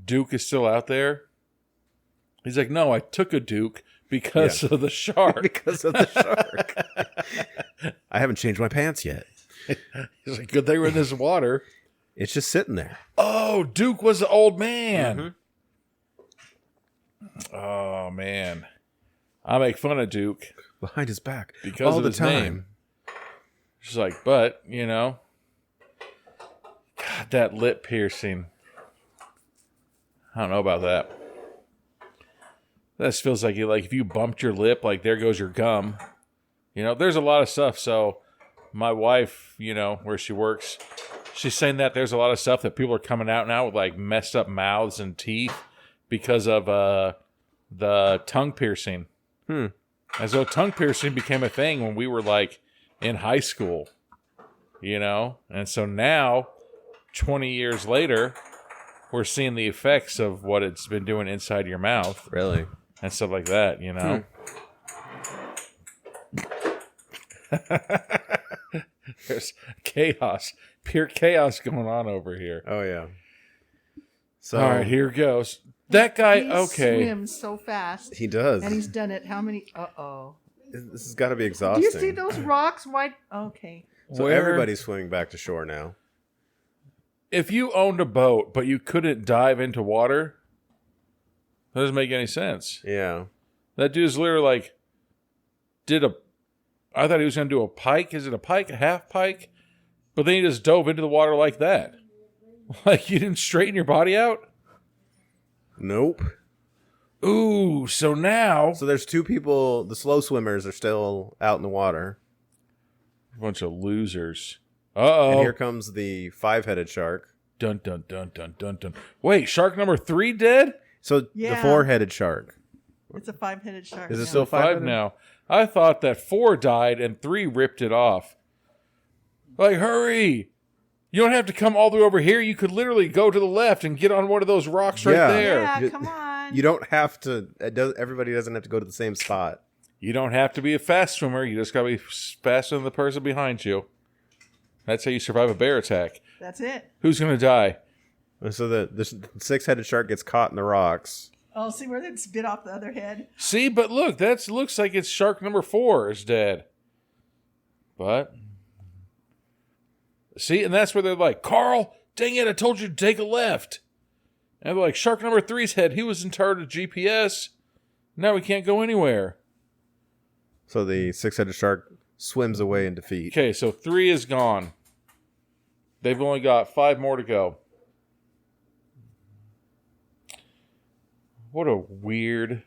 Duke is still out there. He's like, no, I took a Duke because of the shark. Because of the shark. I haven't changed my pants yet. He's like, good they were in this water. It's just sitting there. Oh, Duke was the old man. Oh, man. I make fun of Duke Behind his back. because all of the his time. name. She's like, but, God, that lip piercing. I don't know about that. This feels like if you bumped your lip, like there goes your gum. There's a lot of stuff. So my wife, where she works, she's saying that there's a lot of stuff that people are coming out now with like messed up mouths and teeth because of the tongue piercing. As though tongue piercing became a thing when we were like in high school, and so now 20 years later, we're seeing the effects of what it's been doing inside your mouth. Really? And stuff like that, you know? There's chaos. Pure chaos going on over here. Oh, yeah. So, all right, here goes. That guy, He okay. swims so fast. He does. And he's done it how many? Uh-oh. This has got to be Do exhausting. you see those rocks? Why? Okay. So Where- everybody's swimming back to shore now. If you owned a boat, but you couldn't dive into water, that doesn't make any sense. Yeah. That dude's literally like, I thought he was going to do a pike. Is it a pike? A half pike? But then he just dove into the water like that. Like, you didn't straighten your body out? Nope. Ooh, so now... So there's two people, the slow swimmers are still out in the water. A bunch of losers. Uh-oh. And here comes the 5-headed shark. Dun, dun, dun, dun, dun, dun. Wait, shark number 3 dead? So Yeah. the 4-headed shark. It's a 5-headed shark. Is it now. still 5 5-headed? now. I thought that 4 died and 3 ripped it off. Like, hurry! You don't have to come all the way over here. You could literally go to the left and get on one of those rocks right Yeah. there. Yeah, come on. You don't have to, everybody doesn't have to go to the same spot. You don't have to be a fast swimmer. You just got to be faster than the person behind you. That's how you survive a bear attack. That's it. Who's going to die? So the 6-headed shark gets caught in the rocks. Oh, see where it's bit off the other head? See, but look, that looks like it's shark number 4 is dead. But, see, and that's where they're like, Carl, dang it, I told you to take a left. And they're like, shark number 3's head, he was in charge of GPS. Now we can't go anywhere. So the 6-headed shark swims away in defeat. Okay, so 3 is gone. They've only got 5 more to go. What a weird...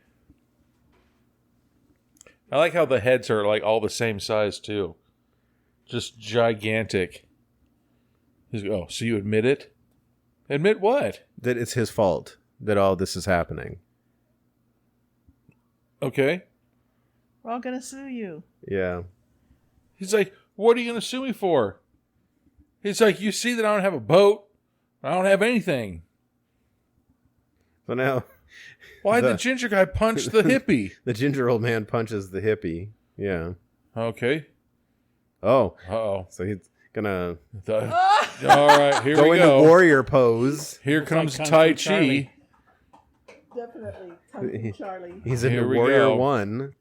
I like how the heads are like all the same size too. Just gigantic. Oh, so you admit it? Admit what? That it's his fault that all this is happening. Okay. We're all going to sue you. Yeah. He's like, what are you going to sue me for? He's like, you see that I don't have a boat. I don't have anything. So now Why'd the ginger guy punch the hippie? the ginger old man punches the hippie. Yeah. Okay. Oh. Uh-oh. So he's gonna All right, here go we into go. warrior pose. Here Looks comes like Kung Tai Fu Charlie. Chi. Definitely. Kung Fu Charlie. He's into Here we warrior go. 1.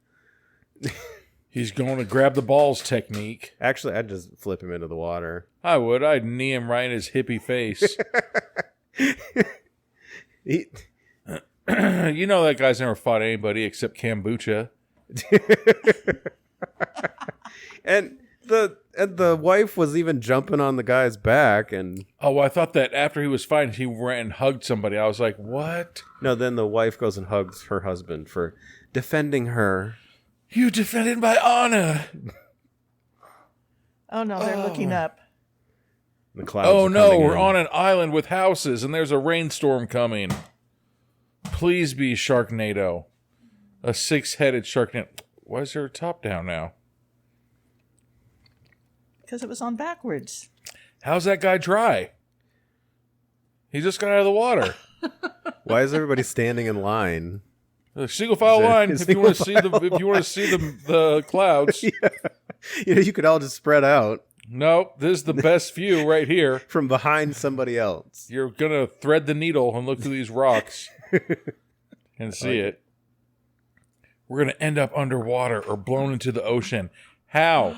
He's going to grab the balls technique. Actually, I'd just flip him into the water. I would. I'd knee him right in his hippie face. He, You know that guy's never fought anybody except kombucha. and the wife was even jumping on the guy's back, and Oh, I thought that after he was fighting, he ran and hugged somebody. I was like, what? no, then the wife goes and hugs her husband for defending her. You defended my honor. Oh, no, they're looking up. The clouds. Oh are no, coming we're in. on an island with houses and there's a rainstorm coming. Please be Sharknado. A 6-headed Sharknado. Why is there a top down now? Because it was on backwards. How's that guy dry? He just got out of the water. Why is everybody standing in line? A single file Is it- line. is If you want to see single the, if you want to see the clouds. You know, you could all just spread out Nope, this is the best view right here. from behind somebody else. You're gonna thread the needle and look through these rocks and see it. We're gonna end up underwater or blown into the ocean. How?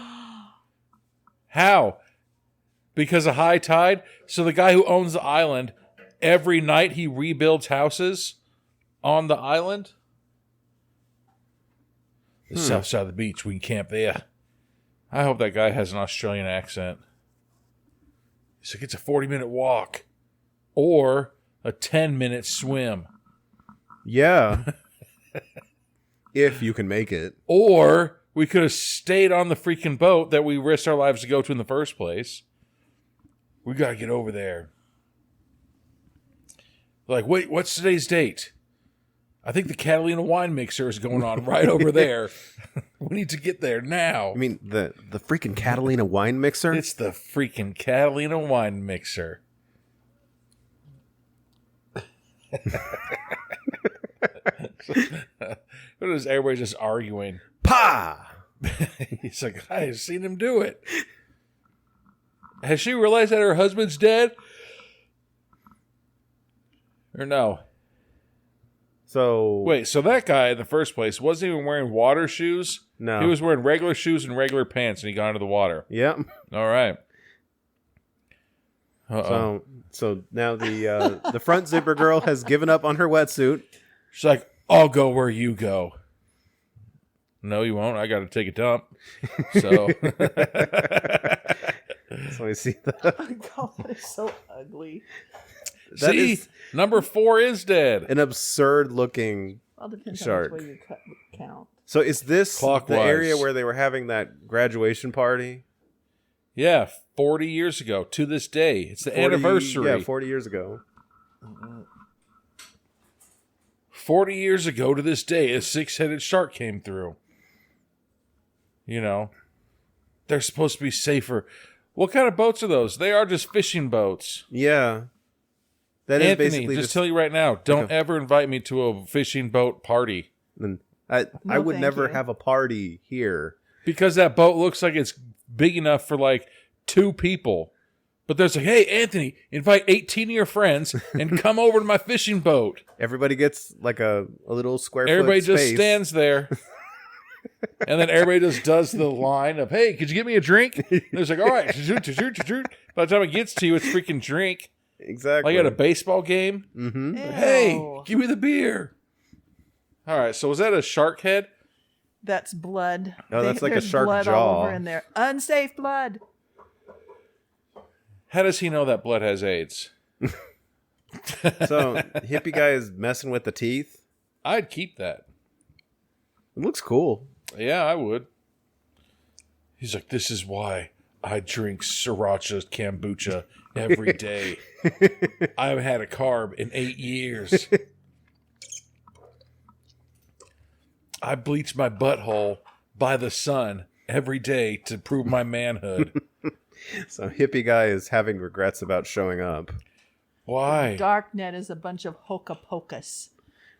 How? Because of high tide? So the guy who owns the island, every night he rebuilds houses on the island? The south side of the beach, we can camp there. I hope that guy has an Australian accent. He's like, it's a 40-minute walk. Or a 10-minute swim. Yeah. If you can make it. Or we could have stayed on the freaking boat that we risked our lives to go to in the first place. We got to get over there. Like, wait, what's today's date? I think the Catalina wine mixer is going on right over there. We need to get there now. I mean, the freaking Catalina wine mixer? It's the freaking Catalina wine mixer. What is everybody just arguing? Pa! He's like, I've seen him do it. Has she realized that her husband's dead? Or no? So Wait, so that guy in the first place wasn't even wearing water shoes? No. He was wearing regular shoes and regular pants, and he got into the water. Yep. All right. Uh-oh. So now the front zipper girl has given up on her wetsuit. She's like, I'll go where you go. No, you won't. I got to take a dump. So, So we see the Oh my God, that is so ugly. That see, is number 4 is dead. an absurd looking. Well, depends Shark. on which way you count. So is this Clockwise. the area where they were having that graduation party? Yeah, 40 years ago to this day. It's the 40 anniversary. Yeah, 40 years ago. 40 years ago to this day, a 6-headed shark came through. You know, they're supposed to be safer. What kind of boats are those? They are just fishing boats. Yeah. That is Anthony, basically just tell you right now, don't ever invite me to a fishing boat party. I No, would thank never you. have a party here. Because that boat looks like it's big enough for like 2 people. But there's like, hey, Anthony, invite 18 of your friends and come over to my fishing boat. Everybody gets like a little square Everybody foot just space. stands there. And then everybody just does the line of, hey, could you get me a drink? And it's like, all right. By the time it gets to you, it's freaking drink. Exactly. Like at a baseball game. Mm-hmm. Hey, give me the beer. All right. So was that a shark head? That's blood. No, that's like a there's shark blood jaw. all over in there. Unsafe blood. How does he know that blood has AIDS? So hippie guy is messing with the teeth. I'd keep that. It looks cool. Yeah, I would. He's like, this is why I drink sriracha kombucha every day. I haven't had a carb in 8 years. I bleach my butthole by the sun every day to prove my manhood. So hippie guy is having regrets about showing up. Why? Darknet is a bunch of hocus pocus.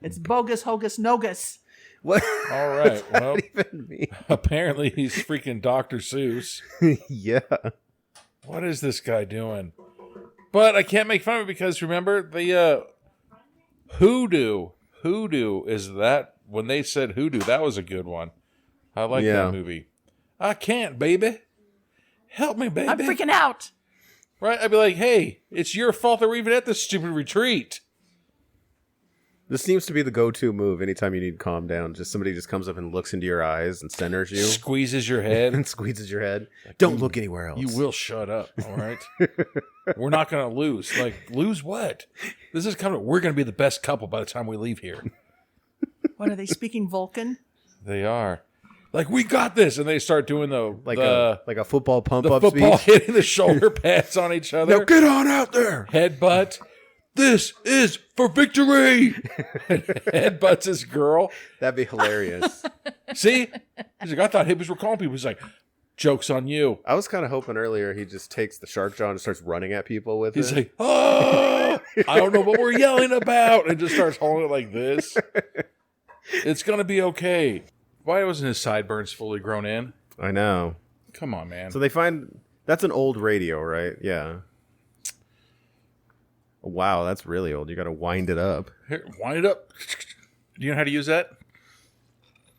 It's bogus, hocus, nogus. What? All right. What's that Well, even mean? apparently he's freaking Dr. Seuss. Yeah. What is this guy doing? But I can't make fun of it because remember the hoodoo. Hoodoo is that when they said hoodoo, that was a good one. I like Yeah. that movie. I can't, baby. Help me, baby. I'm freaking out. Right? I'd be like, hey, it's your fault that we're even at this stupid retreat. This seems to be the go-to move anytime you need to calm down. Just somebody just comes up and looks into your eyes and centers you Squeezes your head. and squeezes your head. Don't look anywhere else. You will shut up, all right? We're not going to lose. Like, lose what? This is coming. We're going to be the best couple by the time we leave here. What are they speaking Vulcan? They are. Like, we got this. And they start doing like a football pump the up football speech. hitting the shoulder pads on each other. Now get on out there. Headbutt. This is for victory. Headbutts his girl. That'd be hilarious. See? He's like, I thought hippies were calling people. He's like, joke's on you. I was kind of hoping earlier he just takes the shark jaw and starts running at people with He's it. like, oh, I don't know what we're yelling about. And just starts holding it like this. It's going to be okay. Why wasn't his sideburns fully grown in? I know. Come on, man. So they find that's an old radio, right? Yeah. Wow, that's really old. You got to wind it up. Here, wind it up. Do you know how to use that?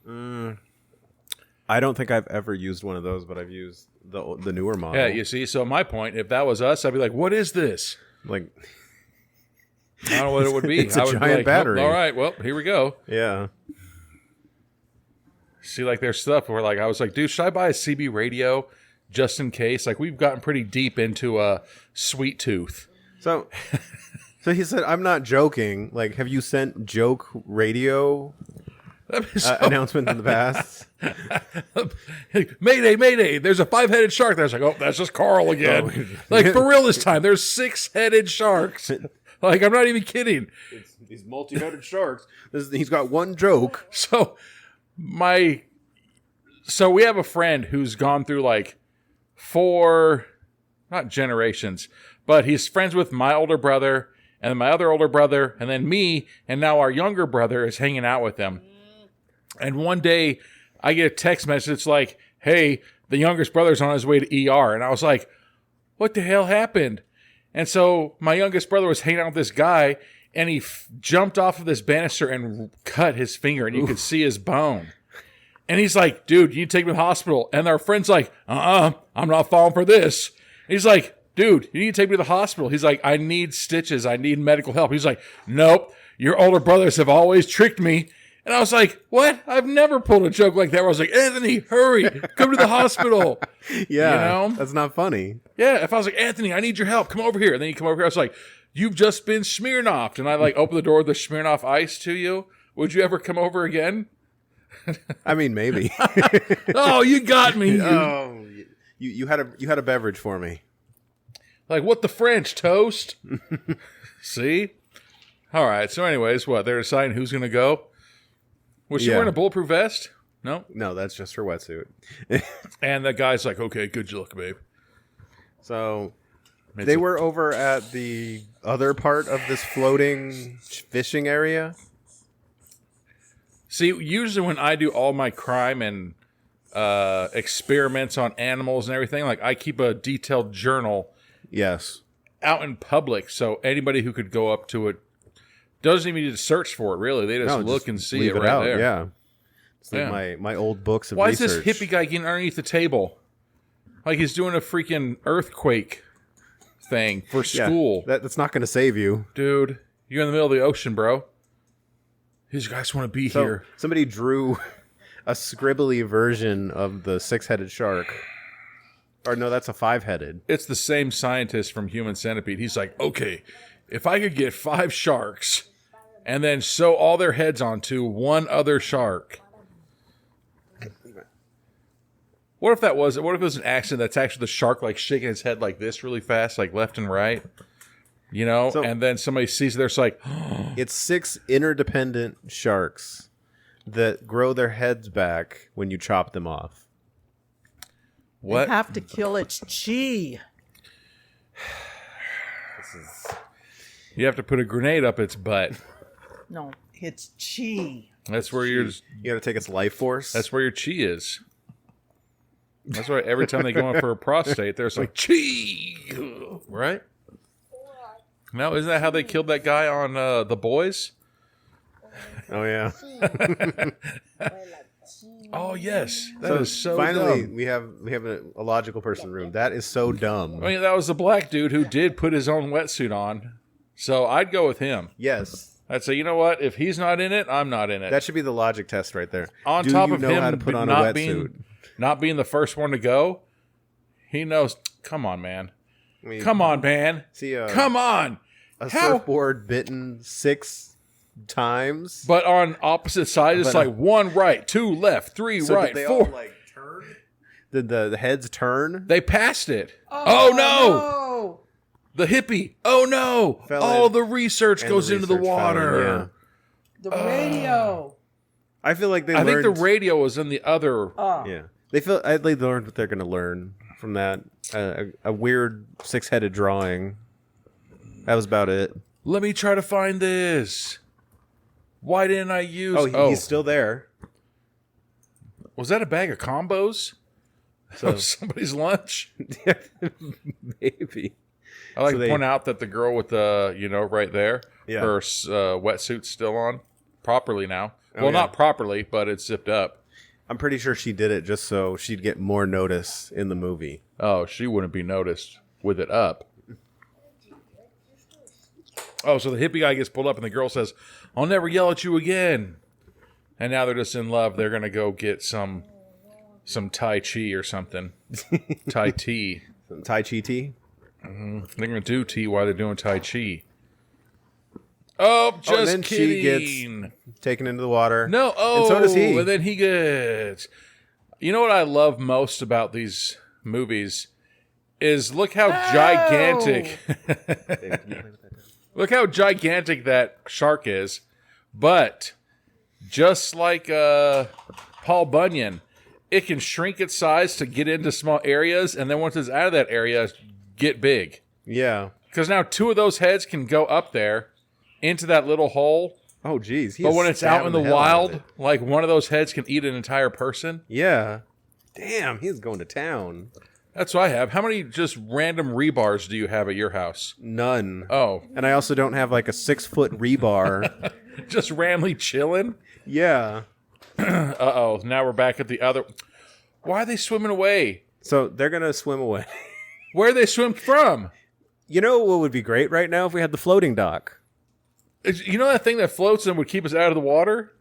I don't think I've ever used one of those, but I've used the newer model. Yeah, you see. So my point, if that was us, I'd be like, what is this? Like, I don't know what it would be. It's a I would be giant like, battery. Oh, all right, well, here we go. yeah. See, like, there's stuff where, like, I was like, dude, should I buy a CB radio just in case? Like, we've gotten pretty deep into Sweet Tooth. So he said, "I'm not joking. Like, have you sent joke radio announcements in the past?" Mayday, mayday, there's a 5-headed shark. There's like, oh, that's just Carl again. Like, for real this time, there's 6-headed sharks. Like, I'm not even kidding. These multi-headed sharks. He's got one joke. So we have a friend who's gone through like 4, not generations, but he's friends with my older brother and then my other older brother, and then me, and now our younger brother is hanging out with them. And one day, I get a text message. It's like, hey, the youngest brother's on his way to ER. And I was like, what the hell happened? And so my youngest brother was hanging out with this guy, and he jumped off of this banister and cut his finger, and you could see his bone. And he's like, dude, you need to take me to the hospital. And our friend's like, I'm not falling for this. And he's like, dude, you need to take me to the hospital. He's like, I need stitches. I need medical help. He's like, nope, your older brothers have always tricked me. And I was like, what? I've never pulled a joke like that where I was like, Anthony, hurry, come to the hospital. Yeah, you know? That's not funny. Yeah, if I was like, Anthony, I need your help, come over here. And then you come over here, I was like, you've just been Smirnoffed. And I like open the door with the Smirnoff ice to you. Would you ever come over again? I mean, maybe. Oh, you got me. Oh, you had a beverage for me. Like, what the French, toast? See? All right, so anyways, what? They're deciding who's going to go? Was she wearing a bulletproof vest? No? No, that's just her wetsuit. And the guy's like, okay, good luck, babe. So they were over at the other part of this floating fishing area. See, usually when I do all my crime and experiments on animals and everything, like I keep a detailed journal Yes. out in public, so anybody who could go up to it doesn't even need to search for it, really. They just look and see it right out. there. Yeah. It's like my old books of Why research. is this hippie guy getting underneath the table? Like he's doing a freaking earthquake thing for school. That's not going to save you. Dude, you're in the middle of the ocean, bro. These guys want to be here. Somebody drew a scribbly version of the 6-headed shark. Or no, that's a 5-headed. It's the same scientist from Human Centipede. He's like, okay, if I could get 5 sharks and then sew all their heads onto one other shark. What if that was? What if it was an accident that's actually the shark like shaking his head like this really fast, like left and right? You know, and then somebody sees it, they're like, it's 6 interdependent sharks that grow their heads back when you chop them off. what? You have to kill its chi. You have to put a grenade up its butt. No, it's chi. That's where your You got to take its life force. that's where your chi is. That's why every time they go in for a prostate, they're just like chi, right? No, isn't that how they killed that guy on The Boys? Oh yeah. Oh yes, that is so finally dumb. we have a logical person room. That is so dumb. I mean, that was the black dude who did put his own wetsuit on, so I'd go with him. Yes. I'd say, you know what? If he's not in it, I'm not in it. That should be the logic test right there. On Do top you of know him how to put on a not wetsuit? being the first one to go, he knows. Come on, man. I mean, Come on, man. See, Come on. a How? surfboard bitten 6 times. But on opposite sides, it's But, like 1 right, 2 left, 3 So right, did they 4. all like turn? Did the heads turn? They passed it. Oh, no. No! The hippie. Oh, no. Fell All in. the research And goes into the research fell in, water. The radio. I feel like they I learned. think the radio was in the other. Oh. Yeah, they feel. They learned what they're going to learn from that. A weird 6-headed drawing. That was about it. Let me try to find this. Why didn't I use... He's still there. Was that a bag of combos? So Somebody's lunch? maybe. I like So to they- point out that the girl with the, right there, Yeah. her wetsuit's still on properly now. Well, yeah. not properly, but it's zipped up. I'm pretty sure she did it just so she'd get more notice in the movie. Oh, she wouldn't be noticed with it up. Oh, so the hippie guy gets pulled up and the girl says, I'll never yell at you again. And now they're just in love. They're going to go get some Tai Chi or something. Tai tea. Some Tai Chi tea. They're going to do tea while they're doing Tai Chi. Oh, just and then kidding. she gets taken into the water. No, and so does he. And then he gets... You know what I love most about these movies is look how gigantic... Look how gigantic that shark is. But just like Paul Bunyan, it can shrink its size to get into small areas, and then once it's out of that area, get big. Yeah. Because now 2 of those heads can go up there into that little hole. Oh, geez. But when it's out in the wild, like one of those heads can eat an entire person. Yeah. Damn, he's going to town. That's what I have. How many just random rebars do you have at your house? None. Oh. And I also don't have like a 6-foot rebar. Just randomly chilling? Yeah. Uh-oh. Now we're back at the other. Why are they swimming away? So they're going to swim away. Where they swim from? You know what would be great right now if we had the floating dock? You know that thing that floats and would keep us out of the water?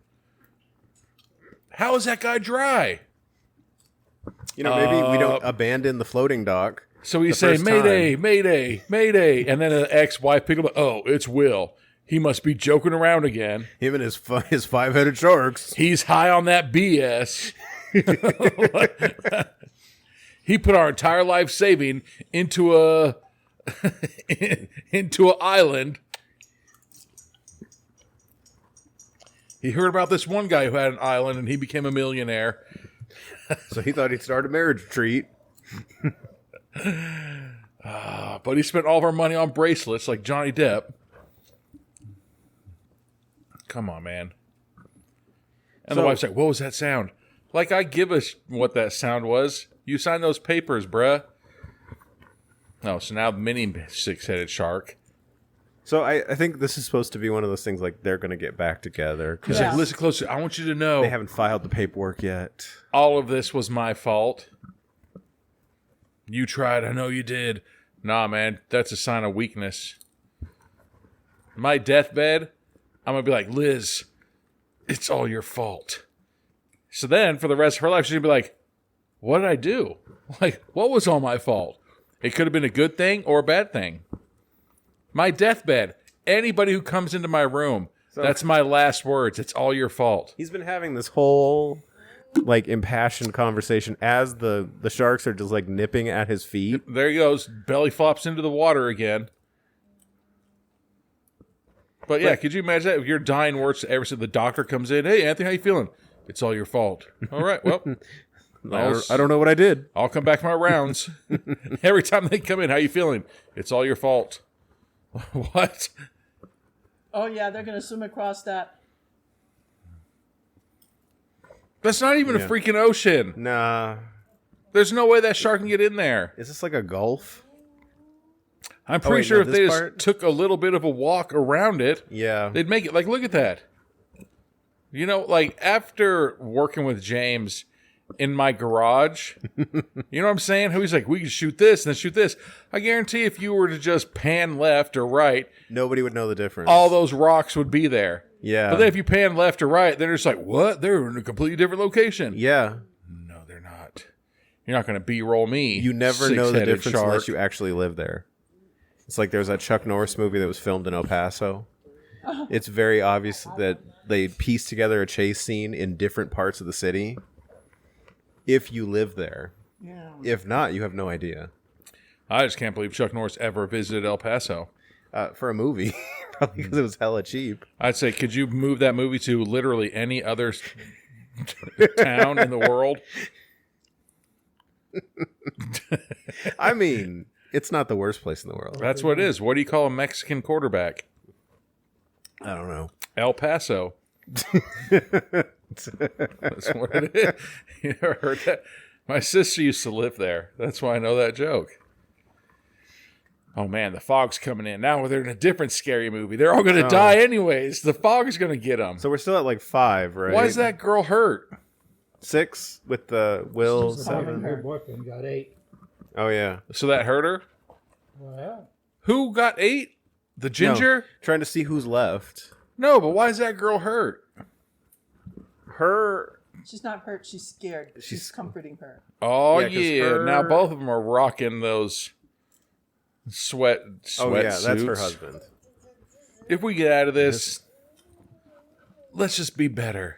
How is that guy dry? You know, maybe we don't abandon the floating dock. So we say, Mayday, Mayday, Mayday. And then an ex-wife pick up, oh, it's Will. He must be joking around again. Him and his 5-headed sharks. He's high on that BS. He put our entire life saving into a into an island. He heard about this one guy who had an island and he became a millionaire. So he thought he'd start a marriage retreat. But he spent all of our money on bracelets like Johnny Depp. Come on, man. And the wife's like, what was that sound? Like, I give a what that sound was. You signed those papers, bruh. Oh, so now the mini 6-headed shark. So I think this is supposed to be one of those things like they're going to get back together. He's like, listen closer. I want you to know. They haven't filed the paperwork yet. All of this was my fault. You tried. I know you did. Nah, man. That's a sign of weakness. My deathbed, I'm going to be like, Liz, it's all your fault. So then, for the rest of her life, she's going to be like, what did I do? Like, what was all my fault? It could have been a good thing or a bad thing. My deathbed. Anybody who comes into my room, that's my last words. It's all your fault. He's been having this whole, like, impassioned conversation as the sharks are just, like, nipping at his feet. There he goes. Belly flops into the water again. But yeah, could you imagine that? If your dying words ever said the doctor comes in, hey, Anthony, how you feeling? It's all your fault. All right, well. I don't know what I did. I'll come back for my rounds. Every time they come in, how you feeling? It's all your fault. What? Oh, yeah, they're going to swim across that. That's not even a freaking ocean. Nah. There's no way that shark can get in there. Is this like a gulf? I'm pretty sure if they just took a little bit of a walk around it, they'd make it. Like, look at that. You know, like, after working with James in my garage, you know what I'm saying? How he's like, we can shoot this and then shoot this. I guarantee if you were to just pan left or right, nobody would know the difference. All those rocks would be there. Yeah. But then if you pan left or right, then it's like, what? They're in a completely different location. Yeah. No, they're not. You're not going to B-roll me. You never know the difference shark. unless you actually live there. It's like there's that Chuck Norris movie that was filmed in El Paso. It's very obvious that they pieced together a chase scene in different parts of the city. If you live there. Yeah. If not, you have no idea. I just can't believe Chuck Norris ever visited El Paso. For a movie. Probably because it was hella cheap. I'd say, could you move that movie to literally any other town in the world? I mean, it's not the worst place in the world. That's what it is. What do you call a Mexican quarterback? I don't know. El Paso. That's what it is. You never heard that? My sister used to live there. That's why I know that joke. Oh, man, the fog's coming in. Now they're in a different scary movie. They're all going to die anyways. The fog is going to get them. So we're still at like 5, right? Why is that girl hurt? 6 with the Will. 7. Her boyfriend got 8. Oh, yeah. So that hurt her? Well, Who got 8? The ginger? No, trying to see who's left. No, but why is that girl hurt? She's not hurt. She's scared. She's comforting her. Oh, yeah. Now both of them are rocking those sweat Oh, yeah, suits. that's her husband. If we get out of this, let's just be better.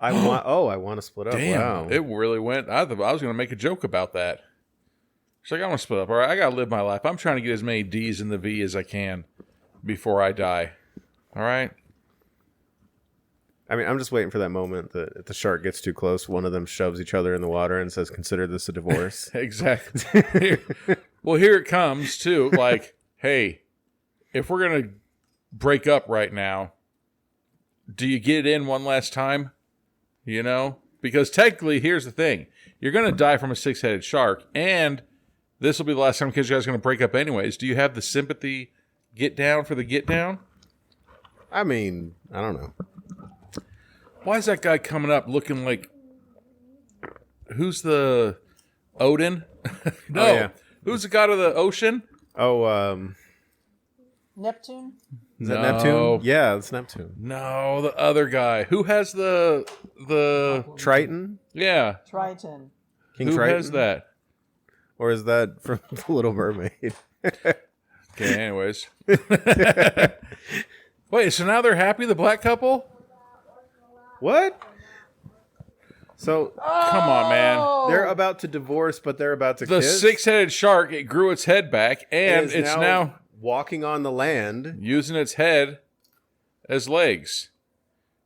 I want to split up. Damn, Wow. it really went. I was going to make a joke about that. She's like, I want to split up. All right, I got to live my life. I'm trying to get as many D's in the V as I can before I die. All right? I mean, I'm just waiting for that moment that if the shark gets too close, one of them shoves each other in the water and says, consider this a divorce. Exactly. Well, here it comes, too. Like, hey, if we're going to break up right now, do you get it in one last time? You know? Because technically, here's the thing. You're going to die from a six-headed shark, and this will be the last time because you guys are going to break up anyways. Do you have the sympathy get down for the get down? I mean, I don't know. Why is that guy coming up looking like... Who's the... Odin? No. Oh, yeah. Who's the god of the ocean? Oh, Neptune? is that No. Neptune? Yeah, it's Neptune. No, the other guy. Who has the... Triton? Yeah. Triton. King Who Triton? has that? Or is that from The Little Mermaid? Okay, anyways. Wait, so now they're happy, the black couple? What? So Come on, man. they're about to divorce, but they're about to The kiss. six-headed shark, it grew its head back, and It is it's now walking on the land. using its head as legs.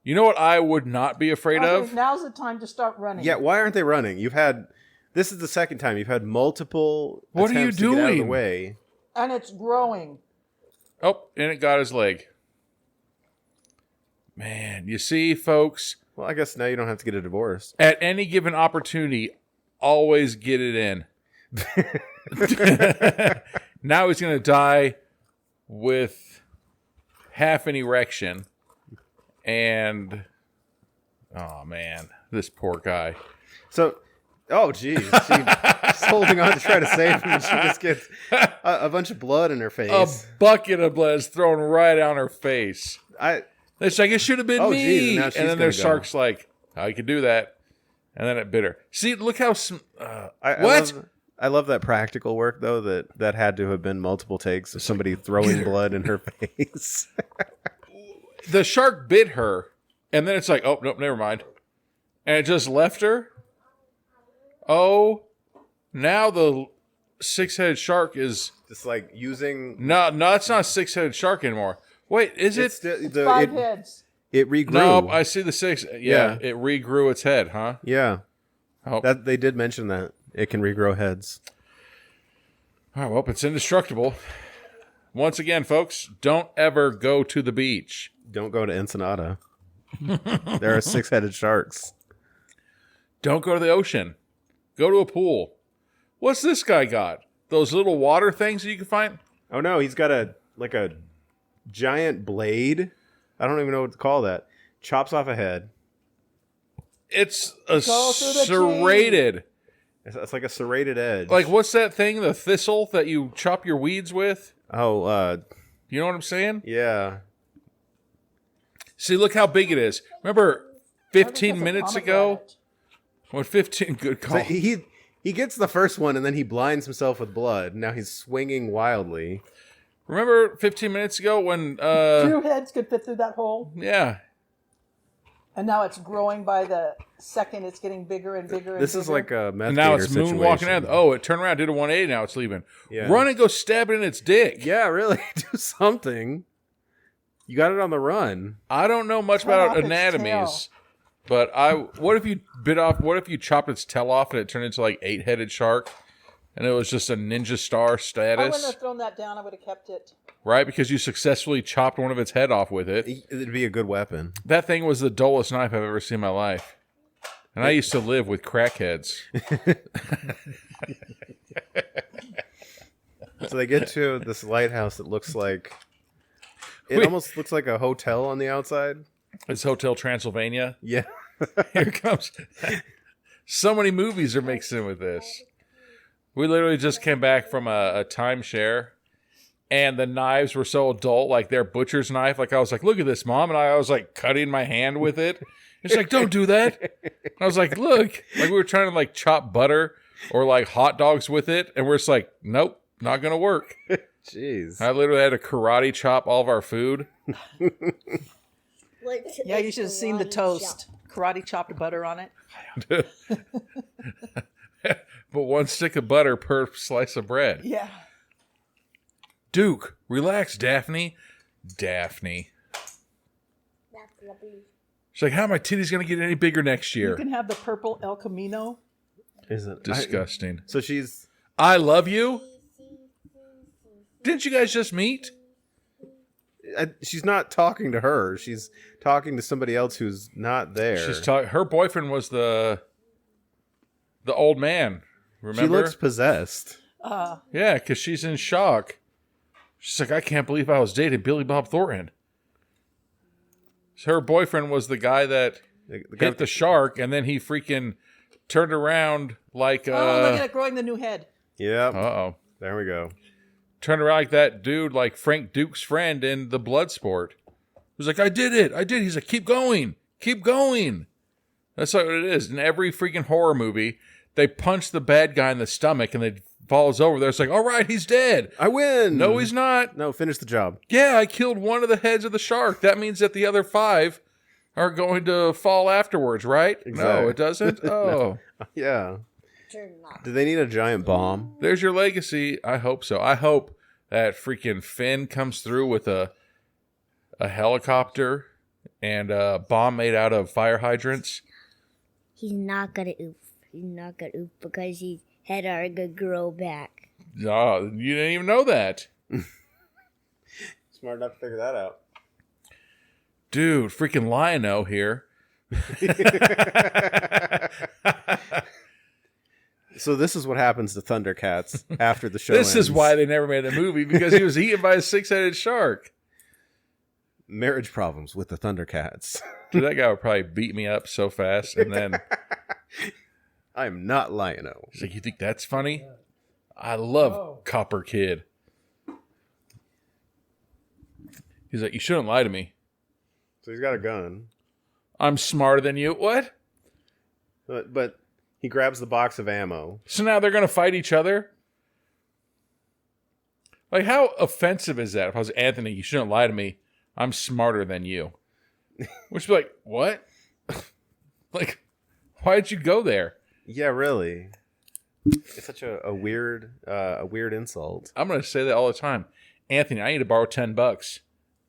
You know what I would not be afraid of? Now's the time to start running. Yeah, why aren't they running? This is the second time you've had multiple What are you attempts to get out of the doing? way. And it's growing. Oh, and it got his leg. Man, you see, folks, Well, I guess now you don't have to get a divorce. at any given opportunity, always get it in. Now he's going to die with half an erection. And, oh, man, this poor guy. So, oh, geez. She's holding on to try to save him, and she just gets a bunch of blood in her A face. bucket of blood is thrown right on her face. It's like, it should have been Oh, me. geez, and now she's and then gonna there's go. sharks like, how you could do that? And then it bit her. See, look how... I what? I love that practical work, though, that had to have been multiple takes of somebody throwing blood in her face. The shark bit her, and then it's like, oh, nope, never mind. And it just left her. Oh, now the six-headed shark is... Just like using... No, it's not a six-headed shark anymore. Wait, is it? Five heads. It regrew. No, I see the six. Yeah, Yeah. it regrew its head, huh? Yeah. Oh. That they did mention that. It can regrow heads. All right, well, it's indestructible. Once again, folks, don't ever go to the beach. Don't go to Ensenada. There are six-headed sharks. Don't go to the ocean. Go to a pool. What's this guy got? Those little water things that you can find? Oh no, he's got a giant blade. I don't even know what to call that. Chops off a head. It's a Go through the serrated. It's like a serrated edge. Like, what's that thing, the thistle that you chop your weeds with? Oh, You know what I'm saying? yeah. See, look how big it is. Remember 15 That's a minutes ago? pomegranate. When 15, good call. So he gets the first one and then he blinds himself with blood. Now he's swinging wildly. Remember 15 minutes ago when, 2 heads could fit through that hole. yeah. And now it's growing by the second. It's getting bigger and bigger and This bigger. is like a meth And now gator it's situation. moonwalking out. Oh, it turned around, did a 180, now it's leaving. Yeah. Run and go stab it in its dick. Yeah, really. Do something. You got it on the run. I don't know much Cut off about its anatomies, tail. but what if you chopped its tail off and it turned into like 8-headed shark and it was just a ninja star I wouldn't status, have thrown that down. I would have kept it. right? Because you successfully chopped one of its head off with it. It'd be a good weapon. That thing was the dullest knife I've ever seen in my life. And I used to live with crackheads. So they get to this lighthouse that looks like... It Wait. almost looks like a hotel on the outside. It's Hotel Transylvania. Yeah. Here comes. So many movies are mixed in with this. We literally just came back from a timeshare, and the knives were so adult, like their butcher's knife. Like I was like, "Look at this, Mom," and I was like cutting my hand with it. It's like, "Don't do that." And I was like, "Look," like we were trying to like chop butter or like hot dogs with it, and we're just like, "Nope, not gonna work." Jeez. I literally had to karate chop all of our food. Yeah, you should have seen the toast. Karate chopped butter on it. But one stick of butter per slice of bread. Yeah. Duke, relax, Daphne. Daphne. She's like, how are my titties going to get any bigger next You year? can have the purple El Camino. Is it Disgusting. So she's... I love you? Didn't you guys just meet? she's not talking to her. She's talking to somebody else who's not there. Her boyfriend was the old man. Remember? She looks possessed. Yeah, because she's in shock. She's like, I can't believe I was dating Billy Bob Thornton. So her boyfriend was the guy that hit the shark, and then he freaking turned around like... look at it growing the new head. Yep. Uh-oh. There we go. Turned around like that dude, like Frank Duke's friend in the Bloodsport. He was like, I did it. He's like, keep going. Keep going. That's what it is. In every freaking horror movie, they punch the bad guy in the stomach and they falls over there. It's like, all right, he's dead. I win. No, he's not. No, finish the job. Yeah, I killed one of the heads of the shark. That means that the other 5 are going to fall afterwards, right? Exactly. No, it doesn't? Oh. Yeah. Do they need a giant bomb? There's your legacy. I hope so. I hope that freaking Finn comes through with a helicopter and a bomb made out of fire hydrants. He's not gonna oof. He's not gonna oof because his head are gonna grow back. Oh, you didn't even know that. Smart enough to figure that out. Dude, freaking Lion-O here. So this is what happens to Thundercats after the show This is ends. why they never made a movie, because he was eaten by a 6-headed shark. Marriage problems with the Thundercats. Dude, that guy would probably beat me up so fast. And then I am not Lion-O. he's like, you think that's funny? I love Copper Kid. He's like, you shouldn't lie to me. So he's got a gun. I'm smarter than you. What? But he grabs the box of ammo. So now they're going to fight each other? Like, how offensive is that? If I was Anthony, you shouldn't lie to me. I'm smarter than you. Which be like, what? Like, why'd you go there? Yeah, really. It's such a weird insult. I'm going to say that all the time. Anthony, I need to borrow $10.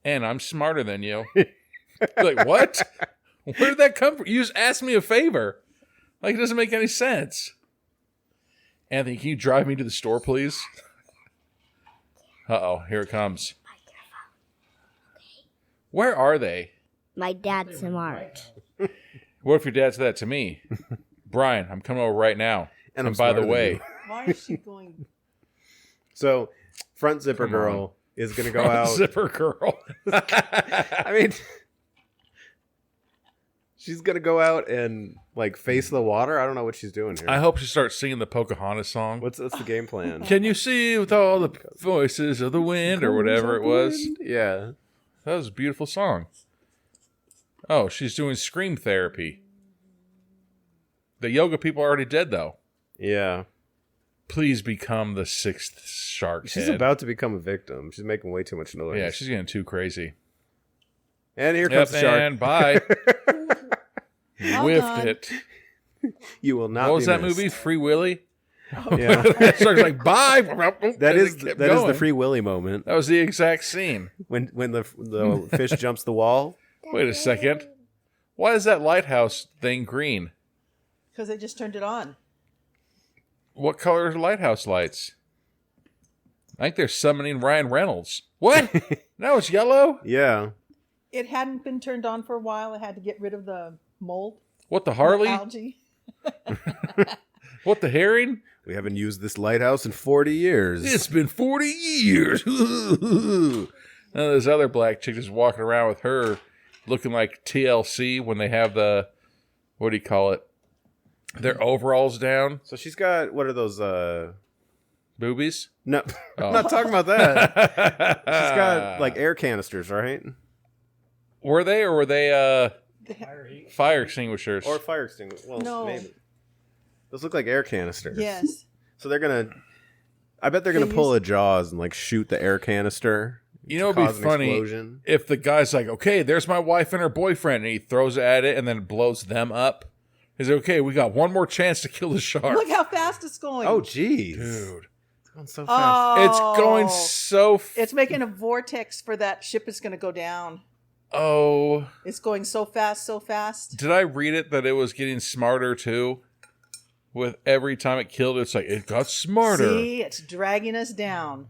And I'm smarter than you. Like, what? Where did that come from? You just asked me a favor. Like, it doesn't make any sense. Anthony, can you drive me to the store, please? Uh-oh, here it comes. Where are they? My dad's smart. What if your dad said that to me? Brian, I'm coming over right now. And I'm by the smarter than way, you. Why is she going? So, front zipper Come girl is going to go out. Zipper girl. I mean, she's going to go out and like face the water. I don't know what she's doing here. I hope she starts singing the Pocahontas song. What's the game plan? Can you see with all the voices of the wind or whatever it was? Yeah. That was a beautiful song. Oh, she's doing scream therapy. The yoga people are already dead, though. Yeah. Please become the 6th shark She's head. about to become a victim. She's making way too much noise. Yeah, she's getting too crazy. And here comes the shark. And bye. Well Whiffed done. it. You will not. What was be that missed. movie? Free Willy? Yeah. Shark's like, bye. That is Kept that is going. the Free Willy moment That was the exact scene. when the fish jumps the wall. Wait a second. Why is that lighthouse thing green? Because they just turned it on. What color are lighthouse lights? I think they're summoning Ryan Reynolds. What? Now it's yellow? Yeah. It hadn't been turned on for a while. It had to get rid of the mold. What, the Harley? Algae. What, the herring? We haven't used this lighthouse in 40 years. It's been 40 years. Now this other black chick is walking around with her looking like TLC when they have the, what do you call it? Their overalls down. So she's got, what are those, Boobies? no, Oh. I'm not talking about that. She's got, like, air canisters, right? Were they, or were they, Fire heat. fire extinguishers? Or fire extinguishers. Well, No. maybe. Those look like air canisters. Yes. So they're going to, I bet they're going to pull a Jaws and, like, shoot the air canister. You know, it'd cause be an funny explosion. if the guy's like, okay, there's my wife and her boyfriend, and he throws it at it and then blows them up. He's like, okay, we got one more chance to kill the shark. Look how fast it's going. Oh, jeez. Dude. It's going so fast. Oh. It's going so... It's making a vortex for that ship is going to go down. Oh. It's going so fast, so fast. Did I read it that it was getting smarter, too? With every time it killed, it's like, it got smarter. See, it's dragging us down.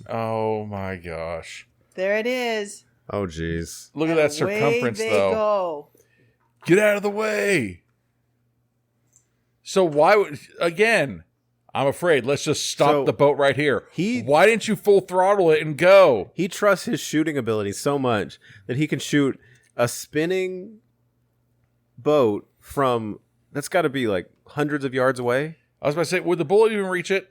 Oh, my gosh. There it is. Oh, jeez. Look at that Away circumference, they though. go. Get out of the way. So why would... Again, I'm afraid. Let's just stop So, the boat right here. he- Why didn't you full throttle it and go? He trusts his shooting ability so much that he can shoot a spinning boat from... That's got to be like hundreds of yards away. I was about to say, would the bullet even reach it?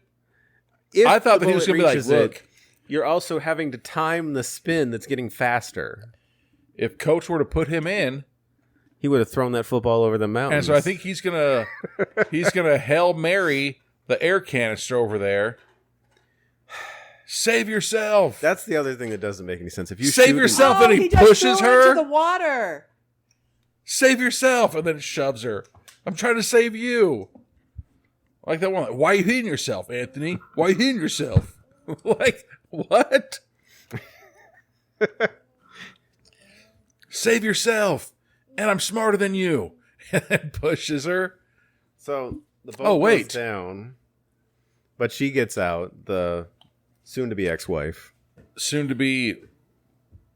If I thought the that he was bullet going to be like, reaches look, it, you're also having to time the spin that's getting faster. if Coach were to put him in, He would have thrown that football over the mountains. and so I think he's gonna Hail Mary the air canister over there. Save yourself. that's the other thing that doesn't make any sense. If you Save shoot yourself. Oh, and he just pushes threw her her. into the water. Save yourself, and then shoves her. I'm trying to save you. Like that one. Like, why are you hitting yourself, Anthony? Why are you hitting yourself? Like, what? Save yourself, and I'm smarter than you. And then pushes her. So the boat Oh, wait. goes down, but she gets out, the soon-to-be ex-wife. Soon to be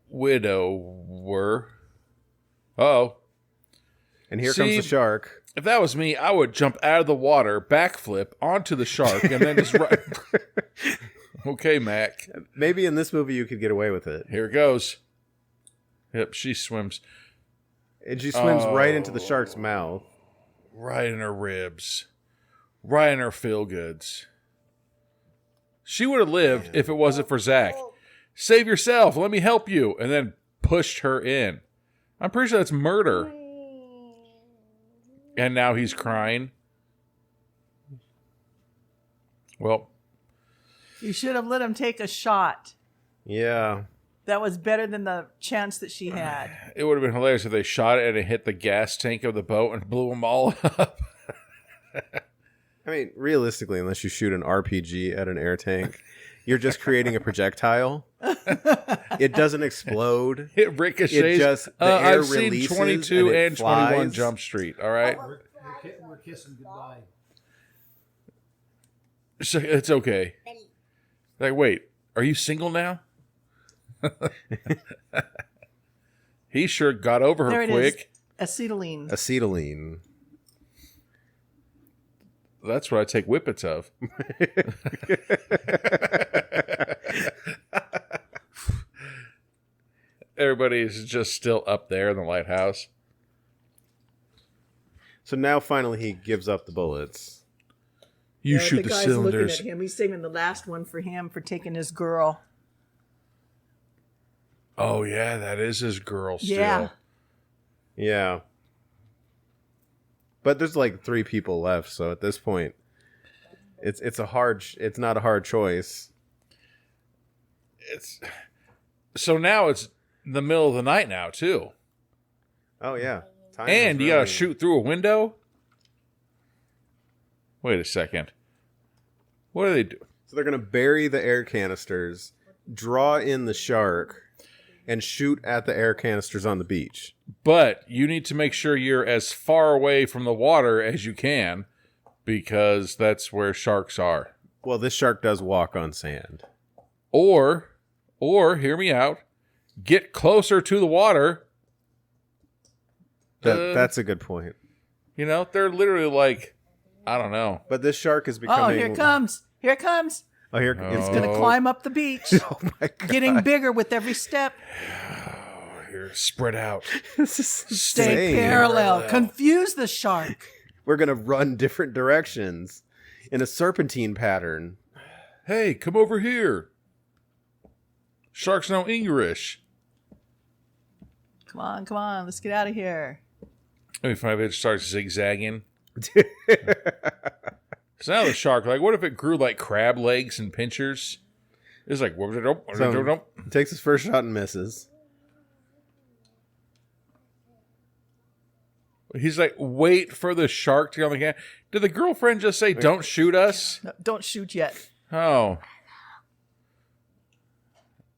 widower. Uh-oh. And here comes See, the shark. If that was me, I would jump out of the water, backflip onto the shark, and then just run. Okay, Mac. Maybe in this movie you could get away with it. Here it goes. Yep, she swims And she swims right into the shark's mouth. right in her ribs, right in her feel-goods. She would have lived if it wasn't for Zach. Save yourself. Let me help you. And then pushed her in. I'm pretty sure that's murder. And now he's crying. Well, You should have let him take a shot. Yeah. That was better than the chance that she had. it would have been hilarious if they shot it and it hit the gas tank of the boat and blew them all up. I mean, realistically, unless you shoot an RPG at an air tank, you're just creating a projectile. It doesn't explode. It ricochets. It just- the air I've seen releases 22 and it and 21 flies. Jump Street. All right. We're kissing goodbye. So it's okay. Like, wait, are you single now? He sure got over her There it quick. is. Acetylene. Acetylene. That's what I take whippets of. Everybody's just still up there in the lighthouse. So now finally he gives up the bullets. You shoot the guy's cylinders. looking at him. He's saving the last one for him for taking his girl. Oh, yeah, that is his girl still. Yeah. Yeah. But there's like 3 people left, so at this point it's not a hard choice. So now it's the middle of the night now, too. Oh yeah. Time And is you gotta running. shoot through a window? Wait a second. What do they do? So they're going to bury the air canisters, draw in the shark, and shoot at the air canisters on the beach. But you need to make sure you're as far away from the water as you can, because that's where sharks are. Well, this shark does walk on sand. Or hear me out, get closer to the water. That's a good point. You know, they're literally like, I don't know. But this shark is Oh, becoming... here it comes. Here it comes. Oh, here It's it's going to climb up the beach. Oh my god. Getting bigger with every step. Here, spread out. This is Stay insane. parallel. Confuse the shark. We're going to run different directions in a serpentine pattern. Hey, come over here. Sharks know English. Come on. Let's get out of here. Let me find if it starts zigzagging. So now the shark, like, what if it grew like crab legs and pinchers? It's like, So, takes his first shot and misses. he's like, wait for the shark to get on the can. Did the girlfriend just say, don't shoot us? No, don't shoot yet. Oh.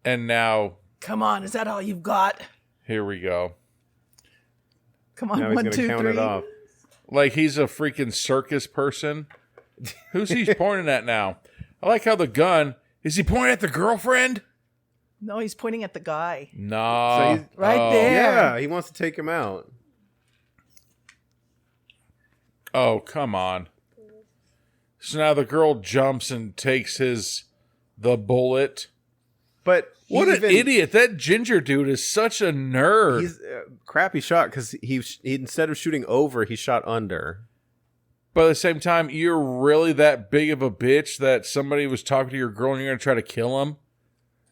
And now, Come on. Is that all you've got? here we go. Come on. Now he's 1, going 2, to count 3. it off. Like he's a freaking circus person. Who's he pointing at now? I like how the gun, is he pointing at the girlfriend? No, he's pointing at the guy. Nah. So he's- Right there. Yeah, he wants to take him out. Oh, come on. So now the girl jumps and takes the bullet. But What an idiot. That ginger dude is such a nerd. He's a crappy shot because he instead of shooting over, he shot under. But at the same time, you're really that big of a bitch that somebody was talking to your girl and you're going to try to kill him?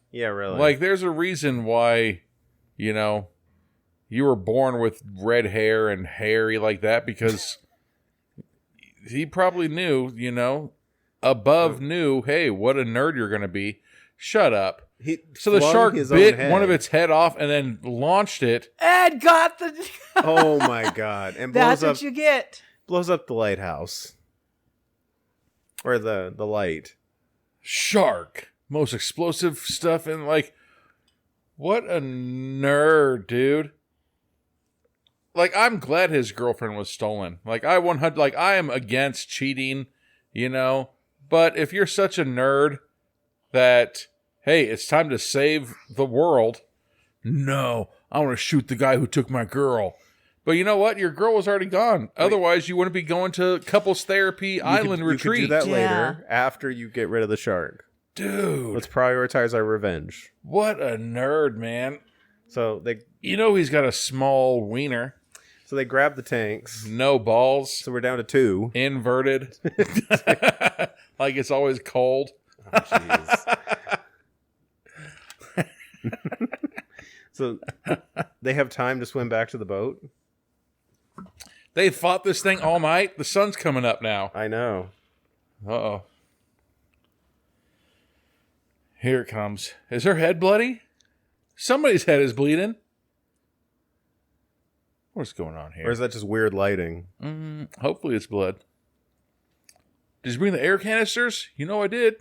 Yeah, really. Like, there's a reason why, you know, you were born with red hair and hairy like that, because he probably knew, you know, knew, hey, what a nerd you're going to be. Shut up. So the shark bit one of its head off and then launched it. Ed got the... Oh, my God. And That's what you get. Blows up the lighthouse. Or the light. Shark. Most explosive stuff, and like, what a nerd, dude. Like, I'm glad his girlfriend was stolen. Like, I am against cheating, you know, but if you're such a nerd that, hey, it's time to save the world, no, I want to shoot the guy who took my girl. But you know what? Your girl was already gone. Otherwise, you wouldn't be going to couples therapy island retreat. You could do that later, after you get rid of the shark. Dude. Let's prioritize our revenge. What a nerd, man. So You know he's got a small wiener. So they grab the tanks. No balls. So we're down to 2. Inverted. Like it's always cold. Oh, jeez. So they have time to swim back to the boat? They fought this thing all night. The sun's coming up now. I know. Uh-oh. Here it comes. Is her head bloody? Somebody's head is bleeding. What's going on here? Or is that just weird lighting? Hopefully it's blood. Did you bring the air canisters? You know I did.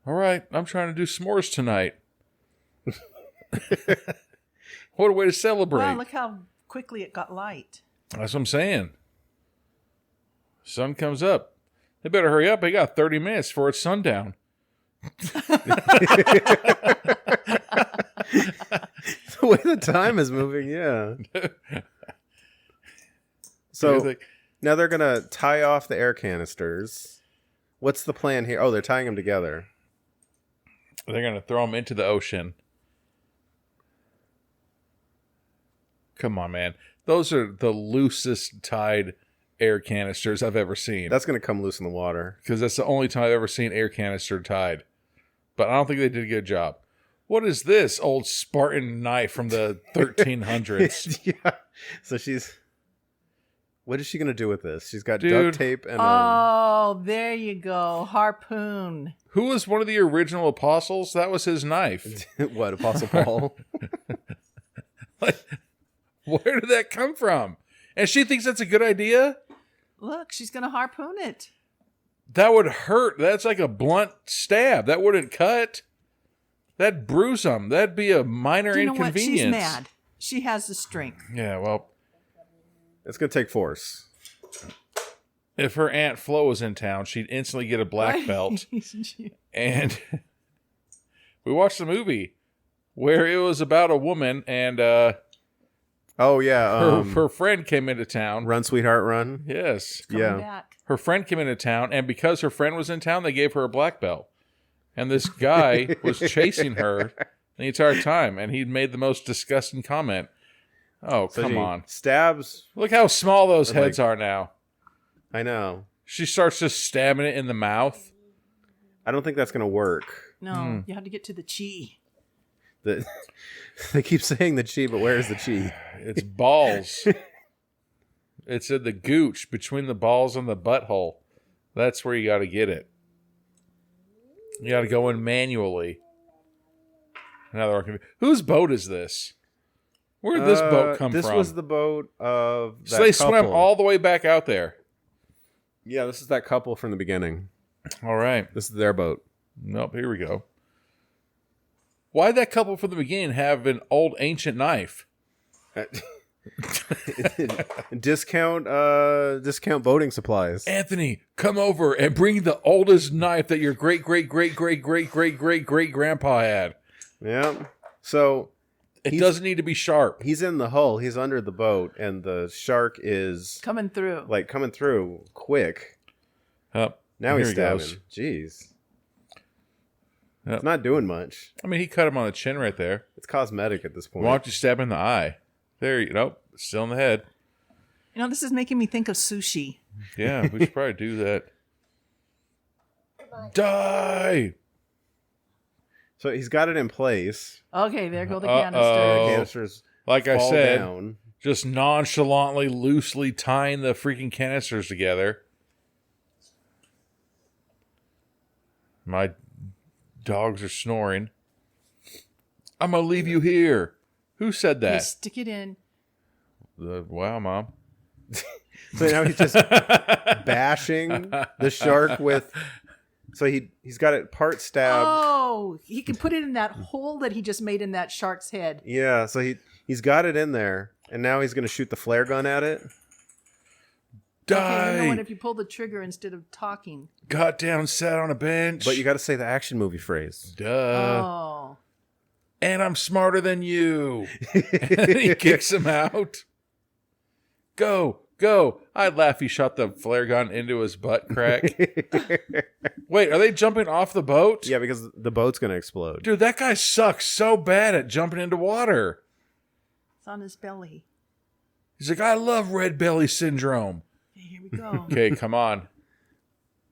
All right, I'm trying to do s'mores tonight. What a way to celebrate. Wow, look how quickly it got light. That's what I'm saying. Sun comes up. They better hurry up. They got 30 minutes before it's sundown. The way the time is moving, yeah. So now they're going to tie off the air canisters. What's the plan here? Oh, they're tying them together. They're going to throw them into the ocean. Come on, man. Those are the loosest tied air canisters I've ever seen. That's going to come loose in the water. Because that's the only time I've ever seen air canister tied. But I don't think they did a good job. What is this old Spartan knife from the 1300s? Yeah. So what is she going to do with this? She's got Dude. duct tape and Oh, there you go. Harpoon. Who was one of the original apostles? That was his knife. what, Apostle Paul? Like, where did that come from? And she thinks that's a good idea? Look, she's going to harpoon it. That would hurt. That's like a blunt stab. That wouldn't cut. That'd bruise them. That'd be a minor Do you know what? inconvenience. She's mad. She has the strength. Yeah, well, It's going to take force. if her Aunt Flo was in town, she'd instantly get a black belt. And we watched a movie where it was about a woman and Oh, yeah. her friend came into town. Run, Sweetheart, Run. Yes. Yeah. Back. Her friend came into town, and because her friend was in town, they gave her a black belt. And this guy was chasing her the entire time, and he made the most disgusting comment. Oh, So come she on. Stabs. Look how small those Like- heads are now. I know. She starts just stabbing it in the mouth. I don't think that's going to work. No, you have to get to the chi. They keep saying the chi, but where's the chi? It's balls. It's in the gooch between the balls and the butthole. That's where you got to get it. You got to go in manually. Whose boat is this? Where did this boat come this from? This was the boat of that So they couple. swam all the way back out there. Yeah, this is that couple from the beginning. All right. This is their boat. Nope, here we go. Why'd that couple from the beginning have an old ancient knife? discount boating supplies. Anthony, come over and bring the oldest knife that your great grandpa had. Yeah. So It doesn't need to be sharp. he's in the hull. He's under the boat, and the shark is Coming through. coming through quick. Now here he's he stabbing. goes. Jeez. Yep. It's not doing much. I mean, he cut him on the chin right there. It's cosmetic at this point. Why don't you stab him in the eye? There, nope, still in the head. This is making me think of sushi. Yeah, we should probably do that. Die! So he's got it in place. Okay, there go the Uh-oh. canisters. Canisters Like I fall said, down. just nonchalantly, loosely tying the freaking canisters together. My dogs are snoring. I'm gonna leave you here. Who said You that? stick it in. Wow, Mom. So now he's just bashing the shark with. So he's got it part stabbed. Oh, he can put it in that hole that he just made in that shark's head. Yeah. So he's got it in there, and now he's going to shoot the flare gun at it. Okay, you know what? Die! If you pull the trigger instead of talking. Got down, sat on a bench. But you got to say the action movie phrase. Duh. Oh. And I'm smarter than you. And he kicks him out. Go. I'd laugh he shot the flare gun into his butt crack. Wait, are they jumping off the boat? Yeah, because the boat's going to explode. Dude, that guy sucks so bad at jumping into water. It's on his belly. He's like, I love red belly syndrome. Okay, here we go. Okay, come on.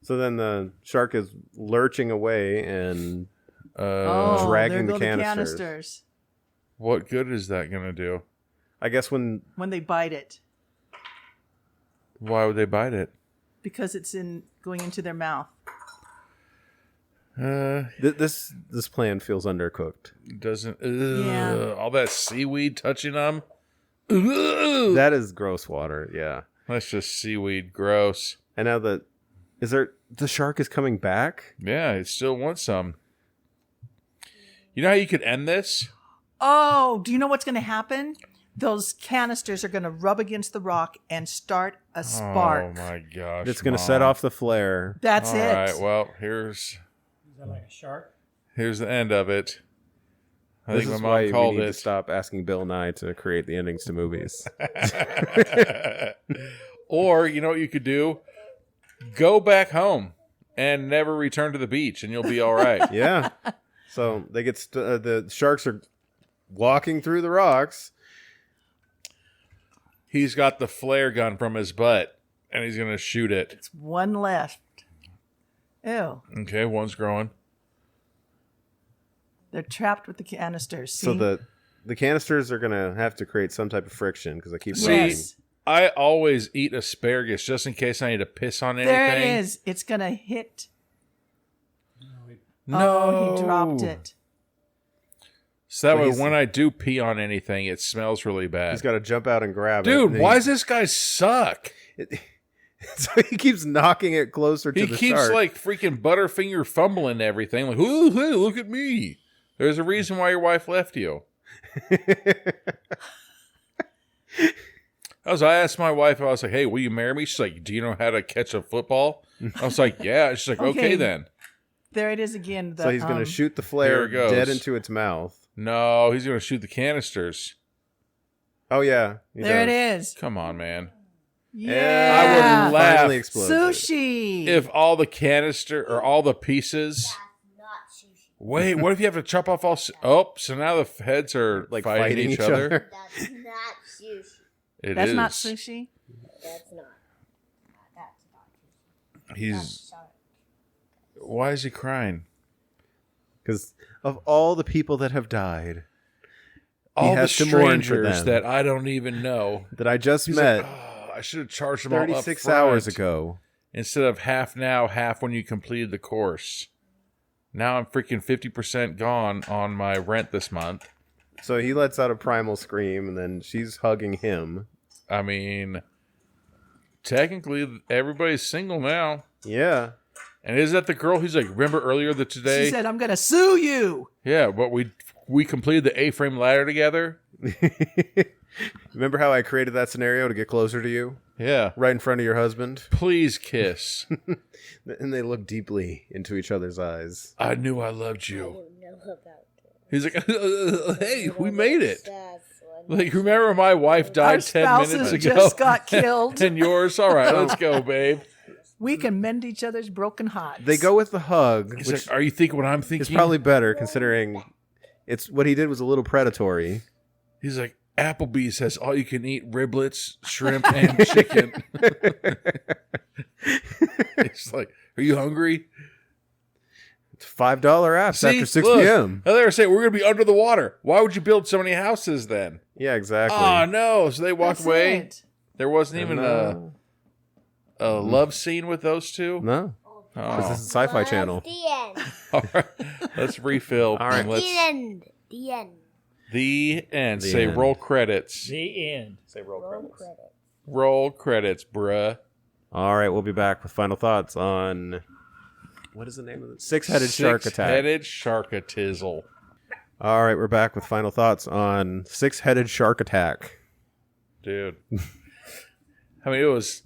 So then the shark is lurching away and Oh, dragging there the go canisters. What good is that going to do? I guess when When they bite it. Why would they bite it? Because it's going into their mouth. this plan feels undercooked. Doesn't. Yeah. All that seaweed touching them. Ugh. That is gross water. Yeah. That's just seaweed. Gross. And now the shark is coming back. Yeah, it still wants some. You know how you could end this? Oh, do you know what's going to happen? Those canisters are going to rub against the rock and start a spark. Oh my gosh. It's going to set off the flare. That's All it. right, well, here's Is that like a shark? the end of it. I This think is my why mom called we need to it. stop asking Bill Nye to create the endings to movies. Or, you know what you could do? Go back home and never return to the beach, and you'll be all right. Yeah. So they get the sharks are walking through the rocks. He's got the flare gun from his butt, and he's going to shoot it. It's one left. Ew. Okay, one's growing. They're trapped with the canisters. See? So the canisters are going to have to create some type of friction because they keep See, rocking. Yes. I always eat asparagus just in case I need to piss on anything. There it is. It's going to hit. No. Oh, he dropped it. So that So way, he's- when I do pee on anything, it smells really bad. He's got to jump out and grab it. Dude, And why he- does this guy suck? So he keeps knocking it closer to He the keeps shark. like freaking Butterfinger fumbling everything. Like, ooh, hey, look at me. There's a reason why your wife left you. I asked my wife, I was like, hey, will you marry me? She's like, do you know how to catch a football? I was like, yeah. She's like, okay then. There it is again. So he's going to shoot the flare Here it goes. dead into its mouth. No, he's going to shoot the canisters. Oh, yeah. he There it does. is. Come on, man. Yeah. I would laugh. Finally exploded. Sushi. If all the canister or all the pieces. Not sushi. Wait, what if you have to chop off all? Oh, so now the heads are Like fighting each other. That's not sushi. That's not is. sushi. That's not. That's not sushi. He's. Sorry. Why is he crying? Because of all the people that have died, All the has to mourn for strangers them. that I don't even know. that I just He's met like, oh, I should have charged them all up 36 front hours ago. instead of half now, half when you completed the course. Now I'm freaking 50% gone on my rent this month. So he lets out a primal scream, and then she's hugging him. I mean, technically everybody's single now. Yeah. And is that the girl who's like, remember earlier that today? She said, I'm going to sue you. Yeah, but we completed the A-frame ladder together. Remember how I created that scenario to get closer to you? Yeah. Right in front of your husband? Please kiss. And they look deeply into each other's eyes. I knew I loved I you. don't know about that. He's like, hey, we made it. That's one. Like, remember my wife died Our 10 minutes spouses ago? just got killed. And yours? All right, let's go, babe. We can mend each other's broken hearts. They go with the hug, He's which like, are you thinking what I'm is thinking? probably better considering it's what he did was a little predatory. He's like, Applebee's has all you can eat riblets, shrimp, and chicken. It's like, are you hungry? It's $5 apps See, after 6 look, p.m. Now they were saying, we're going to be under the water. Why would you build so many houses then? Yeah, exactly. Oh, no. So they walked That's away. it. There wasn't even No. a love scene with those two? No. Because Oh. this is Sci-Fi Channel. The end. All right. Let's refill. All right. And let's, The end. The end. the end. The Say end. roll credits. The end. Say roll credits. Roll credits, bruh. All right, we'll be back with final thoughts on what is the name of it? Six-headed shark attack. Six-headed sharkatizzle. All right, we're back with final thoughts on six-headed shark attack. Dude. I mean, it was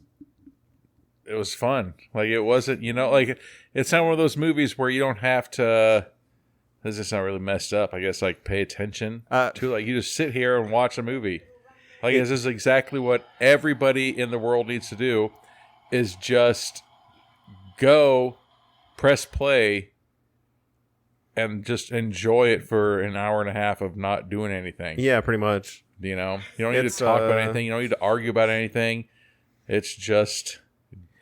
fun. Like, it wasn't, like, it's not one of those movies where you don't have to, this is not really messed up, I guess, like, pay attention to, like, you just sit here and watch a movie. Like, this is exactly what everybody in the world needs to do, is just go, press play, and just enjoy it for an hour and a half of not doing anything. Yeah, pretty much. You don't need It's, to talk about anything. You don't need to argue about anything. It's just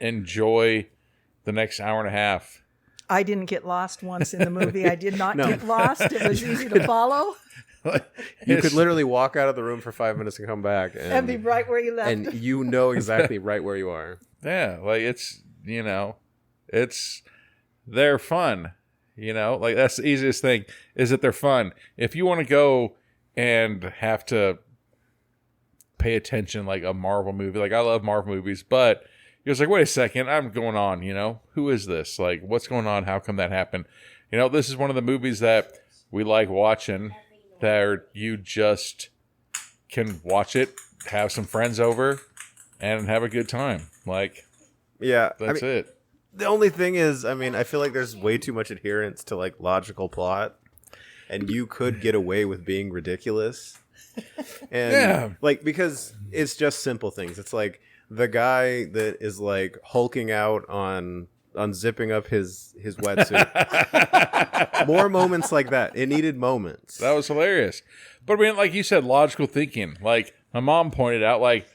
enjoy the next hour and a half. I didn't get lost once in the movie. I did not get lost. It was easy to follow You could literally walk out of the room for 5 minutes and come back, and be right where you left. and you know exactly right where you are. Yeah, like they're fun. Like that's the easiest thing is that they're fun. If you want to go and have to pay attention like a Marvel movie, like I love Marvel movies, but you're just like, wait a second, I'm going on, who is this? Like, what's going on? How come that happened? This is one of the movies that we like watching that you just can watch it, have some friends over, and have a good time. Like, Yeah, that's it. The only thing is, I feel like there's way too much adherence to like logical plot, and you could get away with being ridiculous. And Yeah. like because it's just simple things. It's like the guy that is like hulking out on unzipping up his wetsuit. More moments like that. It needed moments. That was hilarious. But I mean, like you said, logical thinking. Like my mom pointed out, like,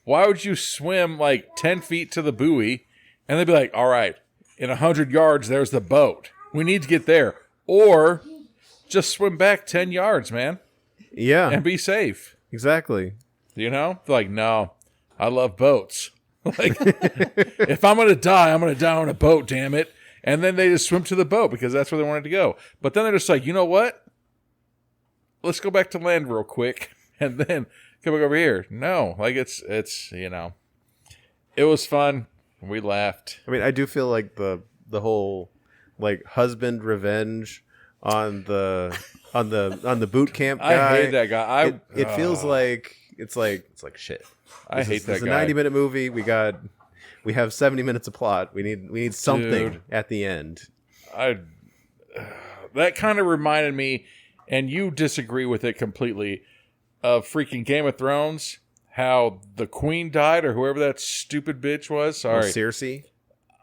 why would you swim like 10 feet to the buoy and they'd be like, all right, in 100 yards, there's the boat. We need to get there. Or just swim back 10 yards, man, Yeah, and be safe. exactly. They're like, no, I love boats. Like, if I'm going to die, I'm going to die on a boat, damn it. And then they just swim to the boat because that's where they wanted to go. But then they're just like, you know what? Let's go back to land real quick and then come back over here. No, like it's it was fun. We laughed. I do feel like the whole like husband revenge on the boot camp guy. I hate that guy. It feels like it's like shit. I hate that It's a guy. 90-minute movie. We have 70 minutes of plot. We need something Dude. at the end. That kind of reminded me, and you disagree with it completely, of freaking Game of Thrones. How the queen died, or whoever that stupid bitch was. Sorry, Cersei.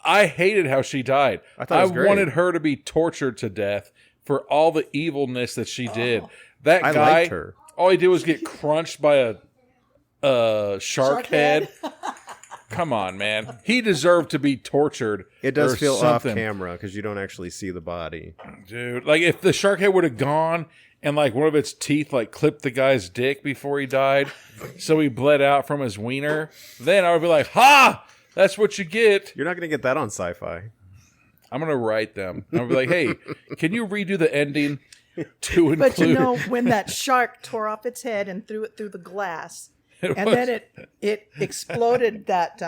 I hated how she died. I thought it was great. wanted her to be tortured to death for all the evilness that she did. That I guy, liked her. all he did was get crunched by a shark head. Come on, man. He deserved to be tortured. It does or feel something. off camera because you don't actually see the body. Dude. Like if the shark head would have gone and like one of its teeth like clipped the guy's dick before he died, so he bled out from his wiener, then I would be like, ha! That's what you get. You're not going to get that on Sci-Fi. I'm gonna write them. I'm gonna be like, hey, can you redo the ending to include? But when that shark tore off its head and threw it through the glass, And then it exploded that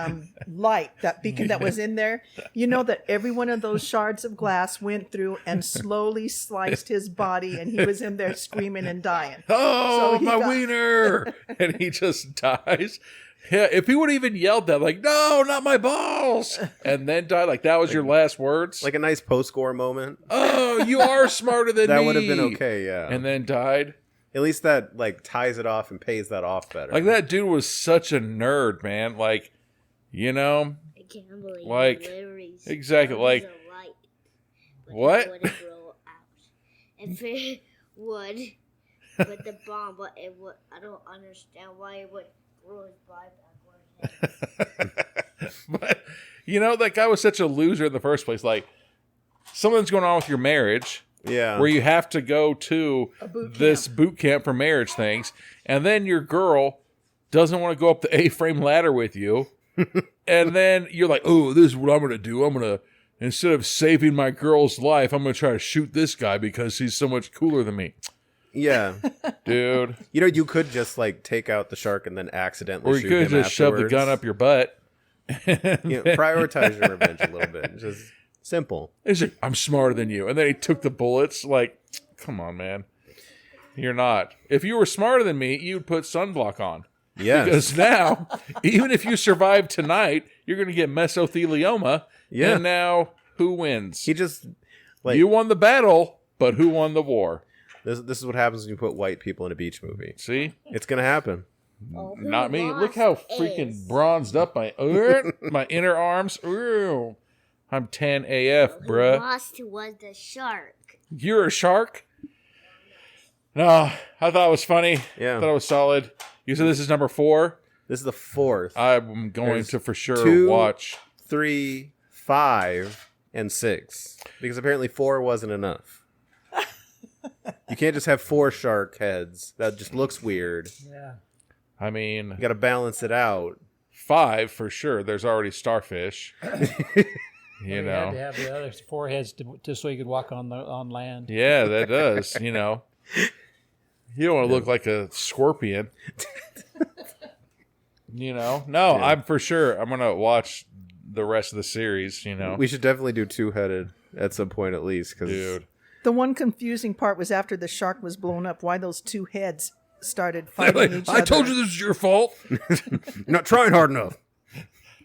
light, that beacon that was in there. You know that every one of those shards of glass went through and slowly sliced his body, and he was in there screaming and dying. Oh, So he my got- wiener! And he just dies. Yeah, if he would have even yelled that, like, no, not my balls, and then died, like that was your last words. Like a nice post-score moment. Oh, you are smarter than That me. would have been okay, yeah. And then died. At least that like ties it off and pays that off better. Like that dude was such a nerd, man. Like, you know, I can't believe Like, it literally exactly, stars like- a light, but What? It wouldn't grow out. If it would, with the bomb, but it would. I don't understand why it would grow his body backwards. but you know, that guy was such a loser in the first place. Like, something's going on with your marriage. yeah. Where you have to go to this boot camp for marriage things, and then your girl doesn't want to go up the A-frame ladder with you, and then you're like, oh, this is what I'm going to do. I'm going to, instead of saving my girl's life, I'm going to try to shoot this guy because he's so much cooler than me. Yeah. Dude. You know, you could just like take out the shark and then accidentally Or you shoot could him just shove the afterwards. gun up your butt. You know, prioritize your revenge a little bit. Just simple. He's like, I'm smarter than you. And then he took the bullets. Like, come on, man. You're not. If you were smarter than me, you'd put sunblock on. Yes. Because now, even if you survive tonight, you're going to get mesothelioma. Yeah. And now, who wins? He just like You won the battle, but who won the war? this is what happens when you put white people in a beach movie. See? It's gonna happen. Oh, who Not me. lost Look how is- freaking bronzed up my inner arms. Ooh. I'm 10 AF, Who bruh. lost was the shark. You're a shark? No, I thought it was funny. Yeah. I thought it was solid. You said this is number 4? This is the fourth. I'm going There's to for sure 2, watch. 3, 5, and 6. Because apparently 4 wasn't enough. You can't just have 4 shark heads. That just looks weird. Yeah. I mean, You got to balance it out. 5 for sure. There's already starfish. You You had to know. have the other 4 heads just so you could walk on land. Yeah, that does. You know. You don't want to look like a scorpion. You know. No, Yeah. I'm for sure. I'm gonna watch the rest of the series. You know, We should definitely do 2-headed at some point at least. Cause dude. The one confusing part was after the shark was blown up, why those 2 heads started Like, fighting each other. I told you this is your fault. you're not trying hard enough.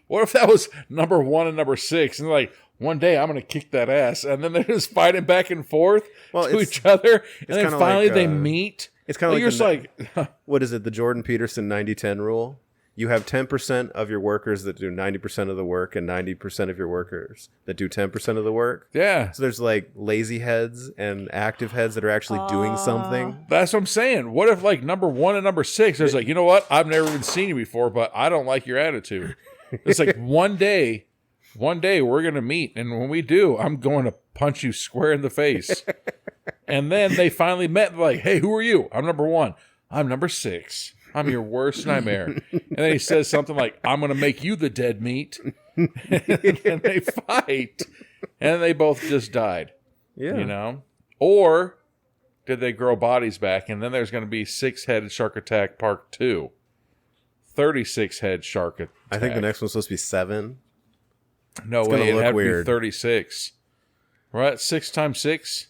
What if that was number 1 and number 6, and like one day I'm gonna kick that ass, and then they're just fighting back and forth Well, to it's- each other, and then kinda finally like, they meet. It's kind of You're like, just like, what is it? The Jordan Peterson 90-10 rule. You have 10% of your workers that do 90% of the work and 90% of your workers that do 10% of the work. yeah. So there's like lazy heads and active heads that are actually doing something. That's what I'm saying. What if like number 1 and number 6 is like, you know what? I've never even seen you before, but I don't like your attitude. It's like one day we're gonna meet, and when we do, I'm going to punch you square in the face. And then they finally met. Like, hey, who are you? I'm number 1. I'm number 6. I'm your worst nightmare. And then he says something like, I'm gonna make you the dead meat. And they fight, and they both just died. Yeah. You know? Or did they grow bodies back? And then there's going to be 6-headed shark attack part 2. 36-head shark attack. I think the next one's supposed to be 7. No gonna way. It'd look have to weird. be 36. Right? 6 times 6?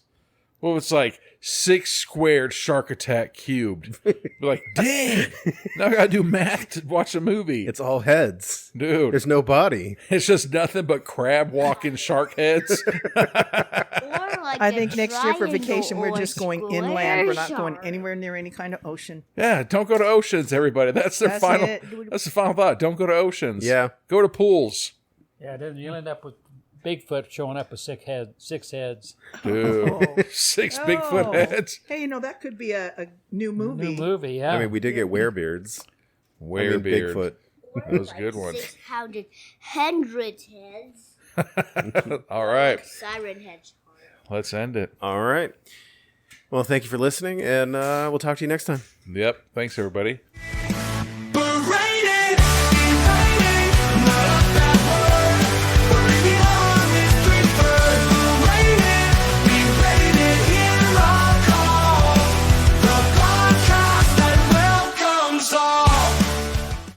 Well, it's like 6 squared shark attack cubed. Be like, dang. Now I got to do math to watch a movie. It's all heads. Dude, There's no body. it's just nothing but crab walking shark heads. Or like I a think next year for triangle vacation we're or just going square inland. We're not going shark. anywhere near any kind of ocean. Yeah, don't go to oceans, everybody. That's their That's final. it. That's the final thought. Don't go to oceans. Yeah. Go to pools, Yeah, then you end up with Bigfoot showing up with 6 heads. dude. Oh. 6 Oh. Bigfoot heads. Hey, you know that could be a new movie. New movie, yeah. I mean, we did get werebeards. Werebeard. Bigfoot. Those are good ones. 600 heads. All right, Siren heads. let's end it. All right. Well, thank you for listening, and we'll talk to you next time. Yep. Thanks, everybody.